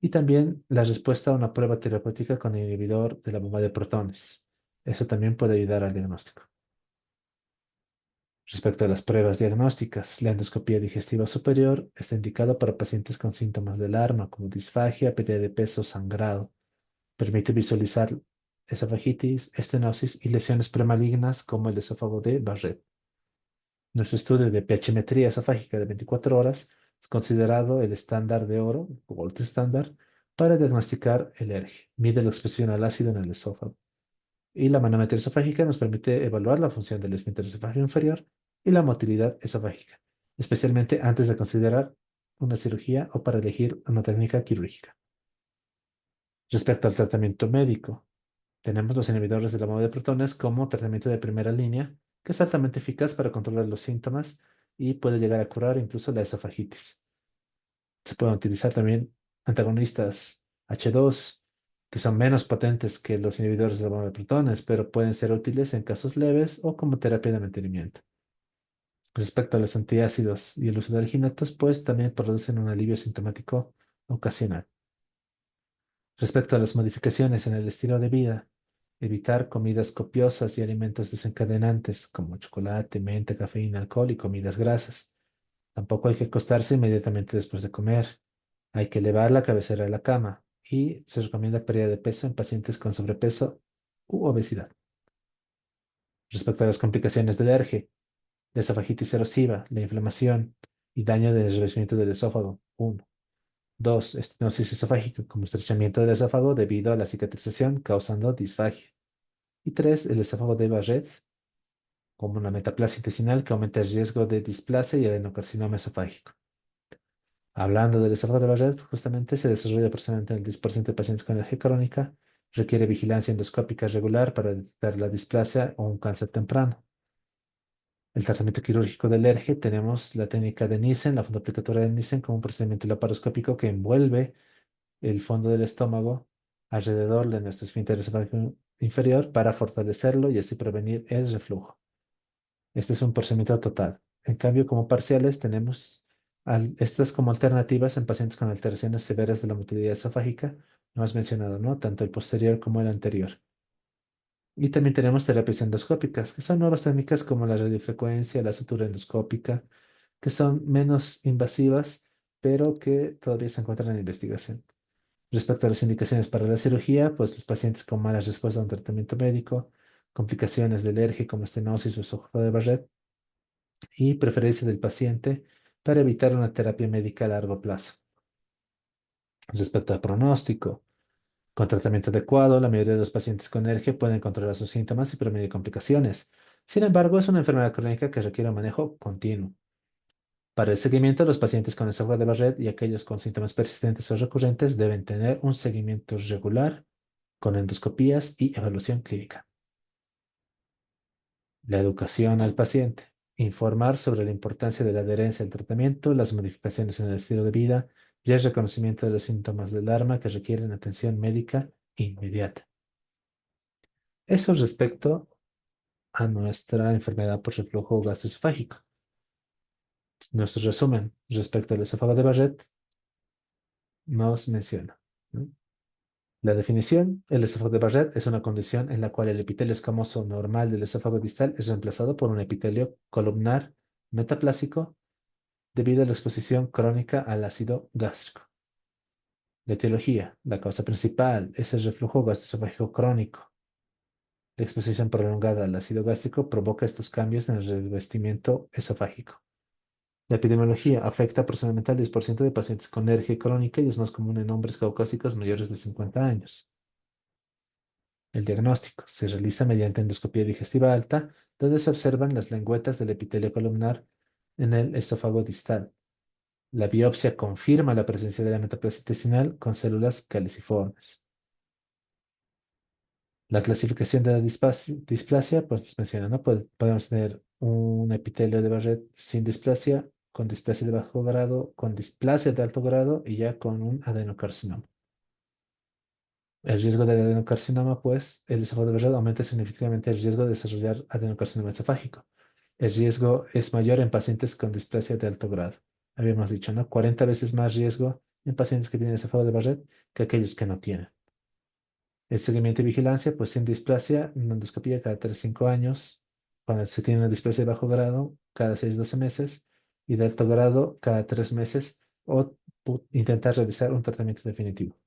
y también la respuesta a una prueba terapéutica con inhibidor de la bomba de protones. Eso también puede ayudar al diagnóstico. Respecto a las pruebas diagnósticas, la endoscopía digestiva superior está indicada para pacientes con síntomas del arma, como disfagia, pérdida de peso, sangrado. Permite visualizar esofagitis, estenosis y lesiones premalignas como el esófago de Barrett. Nuestro estudio de pHmetría esofágica de 24 horas es considerado el estándar de oro, gold standard, para diagnosticar el ERGE. Mide la expresión al ácido en el esófago. Y la manometría esofágica nos permite evaluar la función del esfínter esofágico inferior y la motilidad esofágica, especialmente antes de considerar una cirugía o para elegir una técnica quirúrgica. Respecto al tratamiento médico, tenemos los inhibidores de la bomba de protones como tratamiento de primera línea, que es altamente eficaz para controlar los síntomas y puede llegar a curar incluso la esofagitis. Se pueden utilizar también antagonistas H2, que son menos potentes que los inhibidores de la bomba de protones, pero pueden ser útiles en casos leves o como terapia de mantenimiento. Respecto a los antiácidos y el uso de alginatos, pues también producen un alivio sintomático ocasional. Respecto a las modificaciones en el estilo de vida, evitar comidas copiosas y alimentos desencadenantes como chocolate, menta, cafeína, alcohol y comidas grasas. Tampoco hay que acostarse inmediatamente después de comer. Hay que elevar la cabecera de la cama y se recomienda pérdida de peso en pacientes con sobrepeso u obesidad. Respecto a las complicaciones del ERGE, la esofagitis erosiva, la inflamación y daño del revestimiento del esófago. 1. 2. Estenosis esofágica como estrechamiento del esófago debido a la cicatrización causando disfagia. Y 3. El esófago de Barrett como una metaplasia intestinal que aumenta el riesgo de displasia y adenocarcinoma esofágico. Hablando del esófago de Barrett, justamente se desarrolla aproximadamente en el 10% de pacientes con alergia crónica, requiere vigilancia endoscópica regular para detectar la displasia o un cáncer temprano. El tratamiento quirúrgico del ERGE, tenemos la técnica de Nissen, la fundoplicatura de Nissen, como un procedimiento laparoscópico que envuelve el fondo del estómago alrededor de nuestro esfínter esofágico inferior para fortalecerlo y así prevenir el reflujo. Este es un procedimiento total. En cambio, como parciales, tenemos estas como alternativas en pacientes con alteraciones severas de la motilidad esofágica, no has mencionado, ¿no? Tanto el posterior como el anterior. Y también tenemos terapias endoscópicas, que son nuevas técnicas como la radiofrecuencia, la sutura endoscópica, que son menos invasivas, pero que todavía se encuentran en investigación. Respecto a las indicaciones para la cirugía, pues los pacientes con malas respuestas a un tratamiento médico, complicaciones de alergia como estenosis o esófago de Barrett, y preferencia del paciente para evitar una terapia médica a largo plazo. Respecto al pronóstico, con tratamiento adecuado, la mayoría de los pacientes con alergia pueden controlar sus síntomas y prevenir complicaciones. Sin embargo, es una enfermedad crónica que requiere un manejo continuo. Para el seguimiento, los pacientes con esófago de Barrett y aquellos con síntomas persistentes o recurrentes deben tener un seguimiento regular con endoscopías y evaluación clínica. La educación al paciente. Informar sobre la importancia de la adherencia al tratamiento, las modificaciones en el estilo de vida y el reconocimiento de los síntomas de alarma que requieren atención médica inmediata. Eso respecto a nuestra enfermedad por reflujo gastroesofágico. Nuestro resumen respecto al esófago de Barrett nos menciona, ¿no? La definición: el esófago de Barrett es una condición en la cual el epitelio escamoso normal del esófago distal es reemplazado por un epitelio columnar metaplásico debido a la exposición crónica al ácido gástrico. La etiología: la causa principal es el reflujo gastroesofágico crónico. La exposición prolongada al ácido gástrico provoca estos cambios en el revestimiento esofágico. La epidemiología: afecta aproximadamente al 10% de pacientes con alergia crónica y es más común en hombres caucásicos mayores de 50 años. El diagnóstico se realiza mediante endoscopia digestiva alta, donde se observan las lengüetas del epitelio columnar en el esófago distal. La biopsia confirma la presencia de la metaplasia intestinal con células caliciformes. La clasificación de la displasia, pues nos menciona, ¿no? Podemos tener un epitelio de Barrett sin displasia, con displasia de bajo grado, con displasia de alto grado y ya con un adenocarcinoma. El riesgo del adenocarcinoma, pues, el esófago de Barrett aumenta significativamente el riesgo de desarrollar adenocarcinoma esofágico. El riesgo es mayor en pacientes con displasia de alto grado. Habíamos dicho, ¿no? 40 veces más riesgo en pacientes que tienen esófago de Barrett que aquellos que no tienen. El seguimiento y vigilancia, pues sin displasia, una endoscopia cada 3 a 5 años. Cuando se tiene una displasia de bajo grado, cada 6 a 12 meses. Y de alto grado, cada 3 meses. O intentar realizar un tratamiento definitivo.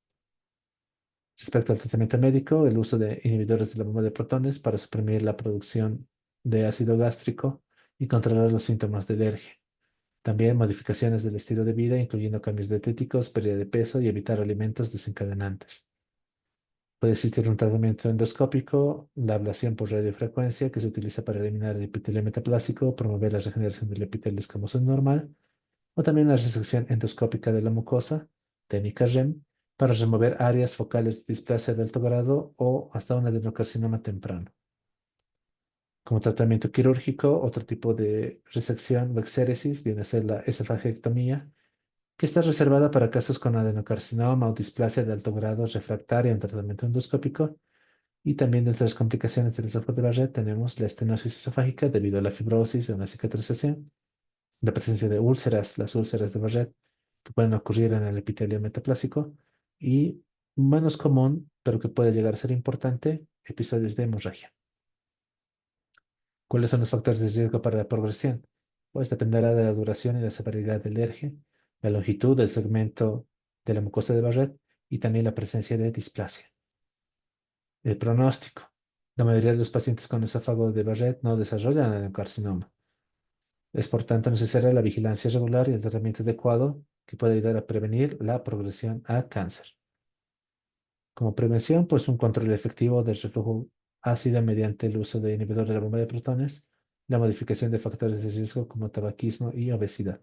Respecto al tratamiento médico, el uso de inhibidores de la bomba de protones para suprimir la producción de ácido gástrico y controlar los síntomas de alergia. También modificaciones del estilo de vida, incluyendo cambios dietéticos, pérdida de peso y evitar alimentos desencadenantes. Puede existir un tratamiento endoscópico, la ablación por radiofrecuencia, que se utiliza para eliminar el epitelio metaplásico, promover la regeneración del epitelio escamoso normal, o también la resección endoscópica de la mucosa, técnica REM, para remover áreas focales de displasia de alto grado o hasta un adenocarcinoma temprano. Como tratamiento quirúrgico, otro tipo de resección o exéresis viene a ser la esofagectomía, que está reservada para casos con adenocarcinoma o displasia de alto grado refractaria a un tratamiento endoscópico. Y también entre las complicaciones del esófago de Barrett tenemos la estenosis esofágica debido a la fibrosis o una cicatrización, la presencia de úlceras, las úlceras de Barrett, que pueden ocurrir en el epitelio metaplásico, y menos común, pero que puede llegar a ser importante, episodios de hemorragia. ¿Cuáles son los factores de riesgo para la progresión? Pues dependerá de la duración y la severidad del ERGE, la longitud del segmento de la mucosa de Barrett y también la presencia de displasia. El pronóstico. La mayoría de los pacientes con esófago de Barrett no desarrollan adenocarcinoma. Es por tanto necesaria la vigilancia regular y el tratamiento adecuado que puede ayudar a prevenir la progresión a cáncer. Como prevención, pues un control efectivo del reflujo ácido mediante el uso de inhibidores de la bomba de protones, la modificación de factores de riesgo como tabaquismo y obesidad.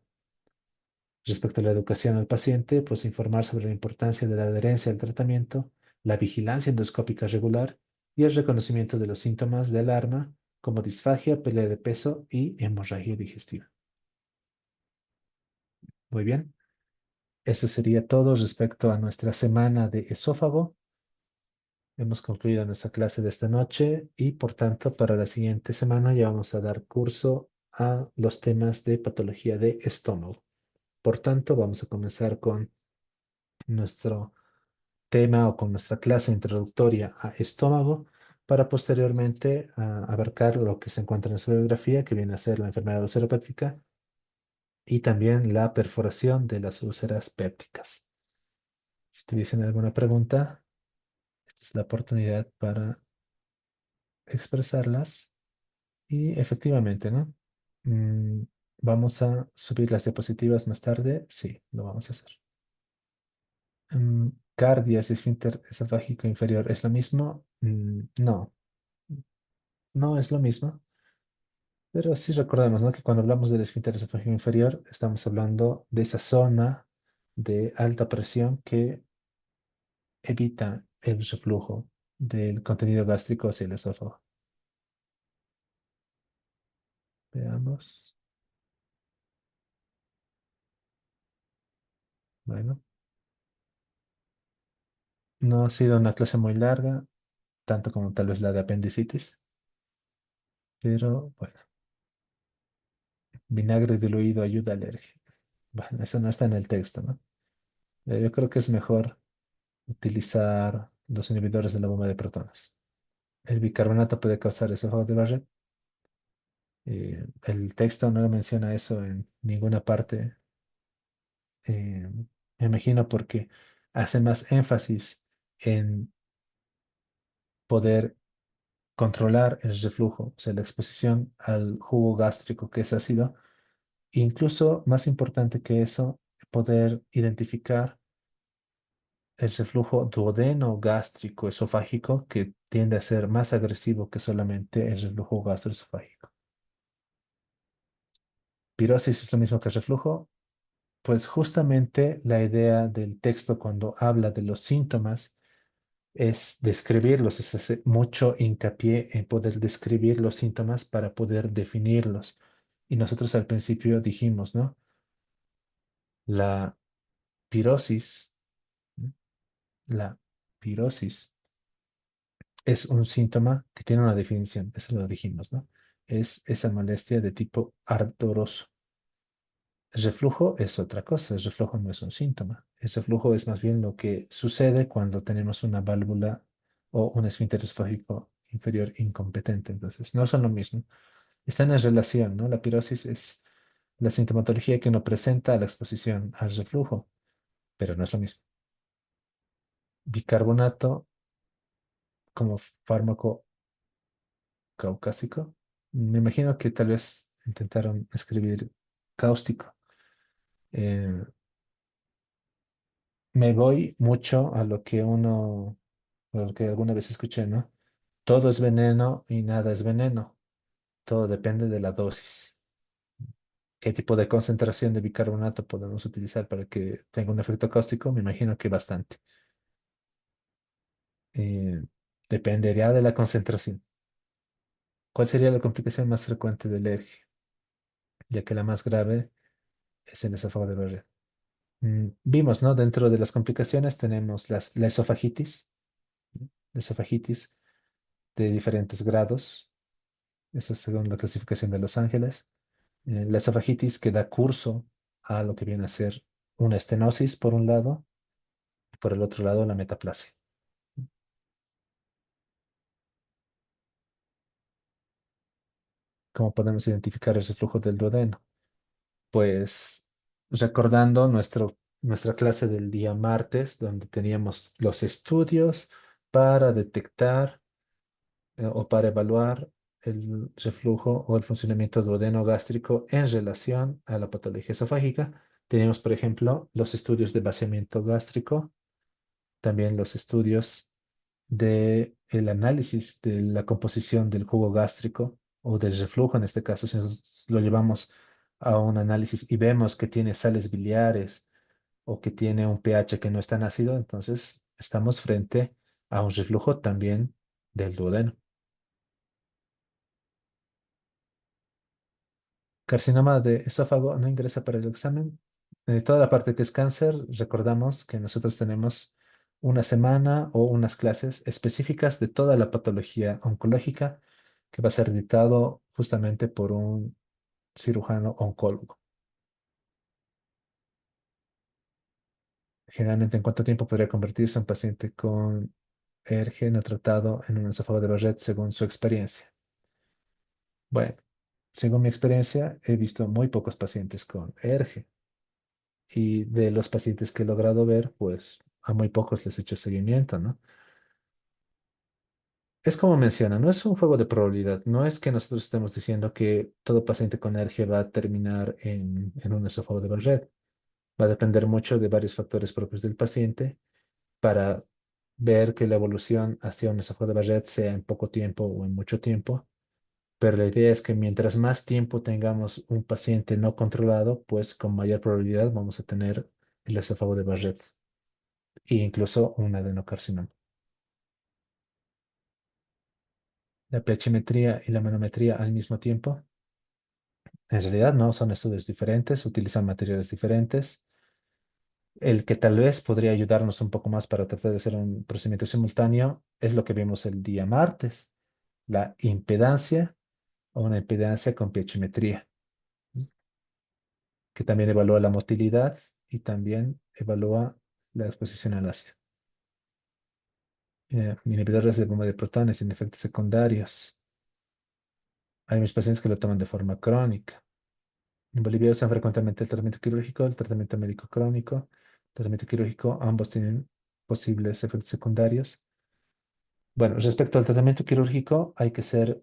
Respecto a la educación al paciente, pues informar sobre la importancia de la adherencia al tratamiento, la vigilancia endoscópica regular y el reconocimiento de los síntomas de alarma como disfagia, pérdida de peso y hemorragia digestiva. Muy bien, eso sería todo respecto a nuestra semana de esófago. Hemos concluido nuestra clase de esta noche y por tanto para la siguiente semana ya vamos a dar curso a los temas de patología de estómago. Por tanto, vamos a comenzar con nuestro tema o con nuestra clase introductoria a estómago para posteriormente abarcar lo que se encuentra en su bibliografía, que viene a ser la enfermedad ulceropéptica y también la perforación de las úlceras pépticas. Si tuviesen alguna pregunta, esta es la oportunidad para expresarlas y efectivamente, ¿no? Mm, ¿Vamos a subir las diapositivas más tarde? Sí, lo vamos a hacer. Cardias y esfínter esofágico inferior, ¿es lo mismo? No, no es lo mismo. Pero sí recordemos, ¿no? Que cuando hablamos del esfínter esofágico inferior, estamos hablando de esa zona de alta presión que evita el reflujo del contenido gástrico hacia el esófago. Veamos. Bueno, no ha sido una clase muy larga, tanto como tal vez la de apendicitis, pero bueno, vinagre diluido ayuda al alergia. Bueno, eso no está en el texto, ¿no? Yo creo que es mejor utilizar los inhibidores de la bomba de protones. El bicarbonato puede causar esófago de Barrett. El texto no menciona eso en ninguna parte. eh, Me imagino porque hace más énfasis en poder controlar el reflujo, o sea, la exposición al jugo gástrico que es ácido. Incluso más importante que eso, poder identificar el reflujo duodeno gástrico esofágico que tiende a ser más agresivo que solamente el reflujo gastroesofágico. Pirosis es lo mismo que reflujo. Pues justamente la idea del texto cuando habla de los síntomas es describirlos, es hacer mucho hincapié en poder describir los síntomas para poder definirlos. Y nosotros al principio dijimos, ¿no? La pirosis, ¿no? La pirosis es un síntoma que tiene una definición, eso lo dijimos, ¿no? Es esa molestia de tipo ardoroso. El reflujo es otra cosa, el reflujo no es un síntoma. El reflujo es más bien lo que sucede cuando tenemos una válvula o un esfínter esofágico inferior incompetente. Entonces, no son lo mismo. Están en relación, ¿no? La pirosis es la sintomatología que uno presenta a la exposición al reflujo, pero no es lo mismo. Bicarbonato como fármaco caucásico. Me imagino que tal vez intentaron escribir cáustico. Eh, Me voy mucho a lo que uno lo que alguna vez escuché, ¿no? Todo es veneno y nada es veneno. Todo depende de la dosis. ¿Qué tipo de concentración de bicarbonato podemos utilizar para que tenga un efecto cáustico? Me imagino que bastante. Eh, Dependería de la concentración. ¿Cuál sería la complicación más frecuente de alergia? Ya que la más grave es el esófago de Barrett. Vimos, ¿no? Dentro de las complicaciones tenemos la esofagitis, ¿no? La esofagitis de diferentes grados, eso es según la clasificación de Los Ángeles. La esofagitis que da curso a lo que viene a ser una estenosis por un lado y por el otro lado la metaplasia. ¿Cómo podemos identificar ese flujo del duodeno? Pues recordando nuestra clase del día martes, donde teníamos los estudios para detectar o para evaluar el reflujo o el funcionamiento duodeno-gástrico en relación a la patología esofágica. Tenemos, por ejemplo, los estudios de vaciamiento gástrico, también los estudios de el análisis de la composición del jugo gástrico o del reflujo en este caso, si lo llevamos a un análisis y vemos que tiene sales biliares o que tiene un pH que no es tan ácido, entonces estamos frente a un reflujo también del duodeno. Carcinoma de esófago no ingresa para el examen. Toda la parte que es cáncer, recordamos que nosotros tenemos una semana o unas clases específicas de toda la patología oncológica que va a ser dictado justamente por un cirujano oncólogo. Generalmente, ¿en cuánto tiempo podría convertirse un paciente con ERG no tratado en un esófago de Barrett según su experiencia? Bueno, según mi experiencia, he visto muy pocos pacientes con ERG. Y de los pacientes que he logrado ver, pues a muy pocos les he hecho seguimiento, ¿no? Es como menciona, no es un juego de probabilidad, no es que nosotros estemos diciendo que todo paciente con alergia va a terminar en un esófago de Barrett. Va a depender mucho de varios factores propios del paciente para ver que la evolución hacia un esófago de Barrett sea en poco tiempo o en mucho tiempo. Pero la idea es que mientras más tiempo tengamos un paciente no controlado, pues con mayor probabilidad vamos a tener el esófago de Barrett e incluso un adenocarcinoma. La pH-metría y la manometría al mismo tiempo. En realidad no, son estudios diferentes, utilizan materiales diferentes. El que tal vez podría ayudarnos un poco más para tratar de hacer un procedimiento simultáneo es lo que vimos el día martes, la impedancia o una impedancia con pH-metría, que también evalúa la motilidad y también evalúa la exposición al ácido. Inhibidores de bomba de protones sin efectos secundarios. Hay muchos pacientes que lo toman de forma crónica. En Bolivia usan frecuentemente el tratamiento quirúrgico, el tratamiento médico crónico, tratamiento quirúrgico, ambos tienen posibles efectos secundarios. Bueno, respecto al tratamiento quirúrgico, hay que ser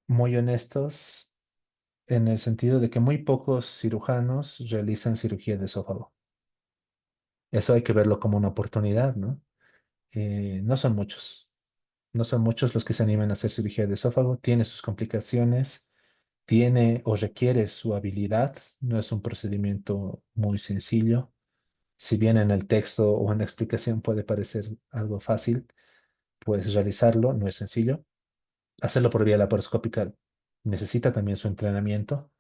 muy honestos en el sentido de que muy pocos cirujanos realizan cirugía de esófago. Eso hay que verlo como una oportunidad, ¿no? No son muchos, no son muchos los que se animan a hacer cirugía de esófago, tiene sus complicaciones, tiene o requiere su habilidad, no es un procedimiento muy sencillo. Si bien en el texto o en la explicación puede parecer algo fácil, pues realizarlo no es sencillo. Hacerlo por vía laparoscópica necesita también su entrenamiento.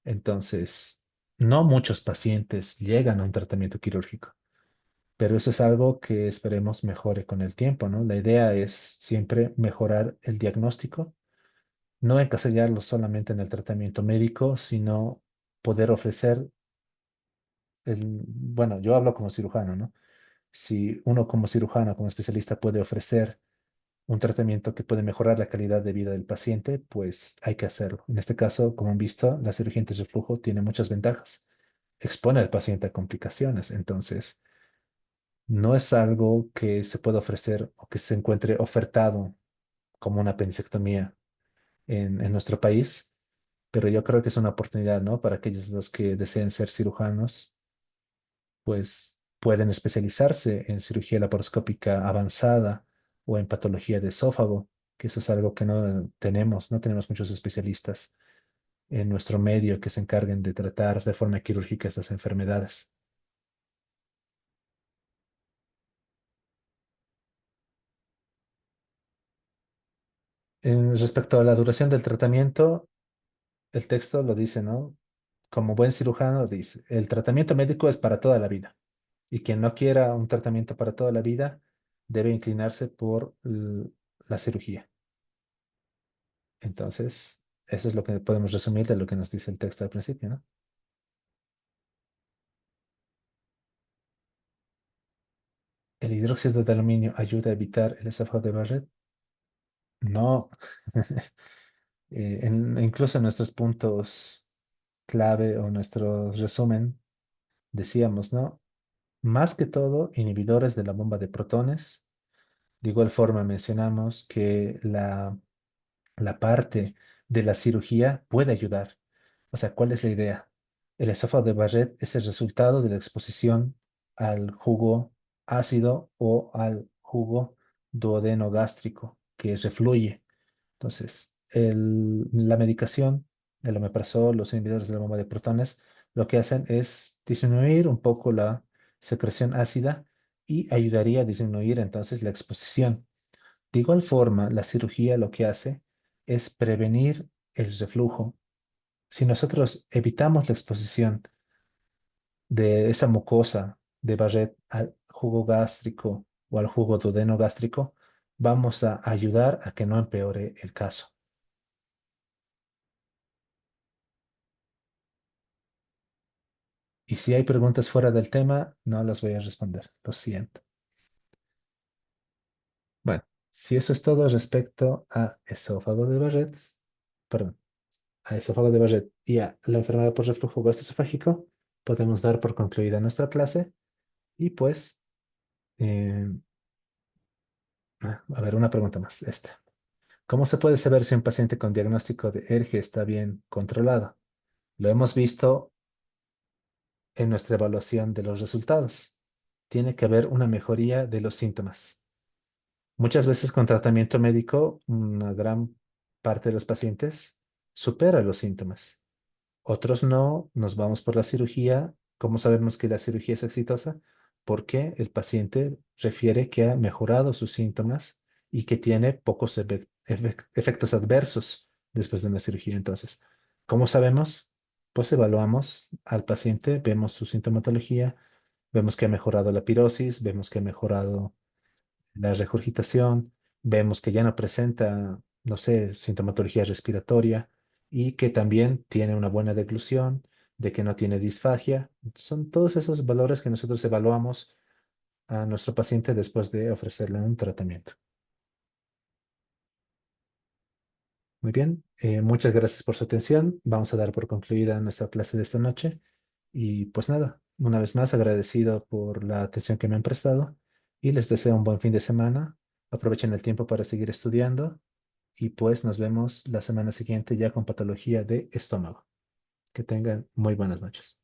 Entonces, no muchos pacientes llegan a un tratamiento quirúrgico, pero eso es algo que esperemos mejore con el tiempo, ¿no? La idea es siempre mejorar el diagnóstico, no encasillarlo solamente en el tratamiento médico, sino poder ofrecer bueno, yo hablo como cirujano, ¿no? Si uno como cirujano, como especialista puede ofrecer un tratamiento que puede mejorar la calidad de vida del paciente, pues hay que hacerlo. En este caso, como han visto, la cirugía antirreflujo tiene muchas ventajas. Expone al paciente a complicaciones, entonces no es algo que se pueda ofrecer o que se encuentre ofertado como una apendicectomía en nuestro país, pero yo creo que es una oportunidad, ¿no? Para aquellos los que deseen ser cirujanos, pues pueden especializarse en cirugía laparoscópica avanzada o en patología de esófago, que eso es algo que no tenemos muchos especialistas en nuestro medio que se encarguen de tratar de forma quirúrgica estas enfermedades. Respecto a la duración del tratamiento, el texto lo dice, ¿no? Como buen cirujano dice, el tratamiento médico es para toda la vida y quien no quiera un tratamiento para toda la vida debe inclinarse por la cirugía. Entonces, eso es lo que podemos resumir de lo que nos dice el texto al principio, ¿no? ¿El hidróxido de aluminio ayuda a evitar el esófago de Barrett? No. Incluso en nuestros puntos clave o nuestro resumen decíamos, ¿no? Más que todo, inhibidores de la bomba de protones. De igual forma, mencionamos que la parte de la cirugía puede ayudar. O sea, ¿cuál es la idea? El esófago de Barrett es el resultado de la exposición al jugo ácido o al jugo duodeno-gástrico que refluye. Entonces, la medicación, el omeprazol, los inhibidores de la bomba de protones, lo que hacen es disminuir un poco la secreción ácida y ayudaría a disminuir entonces la exposición. De igual forma, la cirugía lo que hace es prevenir el reflujo. Si nosotros evitamos la exposición de esa mucosa de Barrett al jugo gástrico o al jugo duodeno gástrico, vamos a ayudar a que no empeore el caso. Y si hay preguntas fuera del tema, no las voy a responder. Lo siento. Bueno, si eso es todo respecto a esófago de Barrett, perdón, a esófago de Barrett y a la enfermedad por reflujo gastroesofágico, podemos dar por concluida nuestra clase y pues, eh, a ver, una pregunta más, esta. ¿Cómo se puede saber si un paciente con diagnóstico de ERGE está bien controlado? Lo hemos visto en nuestra evaluación de los resultados. Tiene que haber una mejoría de los síntomas. Muchas veces con tratamiento médico, una gran parte de los pacientes supera los síntomas. Otros no, nos vamos por la cirugía. ¿Cómo sabemos que la cirugía es exitosa? Porque el paciente refiere que ha mejorado sus síntomas y que tiene pocos efectos adversos después de una cirugía. Entonces, ¿cómo sabemos? Pues evaluamos al paciente, vemos su sintomatología, vemos que ha mejorado la pirosis, vemos que ha mejorado la regurgitación, vemos que ya no presenta, no sé, sintomatología respiratoria y que también tiene una buena deglución, de que no tiene disfagia. Son todos esos valores que nosotros evaluamos a nuestro paciente después de ofrecerle un tratamiento. Muy bien, muchas gracias por su atención. Vamos a dar por concluida nuestra clase de esta noche. Y pues nada, una vez más agradecido por la atención que me han prestado y les deseo un buen fin de semana. Aprovechen el tiempo para seguir estudiando y pues nos vemos la semana siguiente ya con patología de estómago. Que tengan muy buenas noches.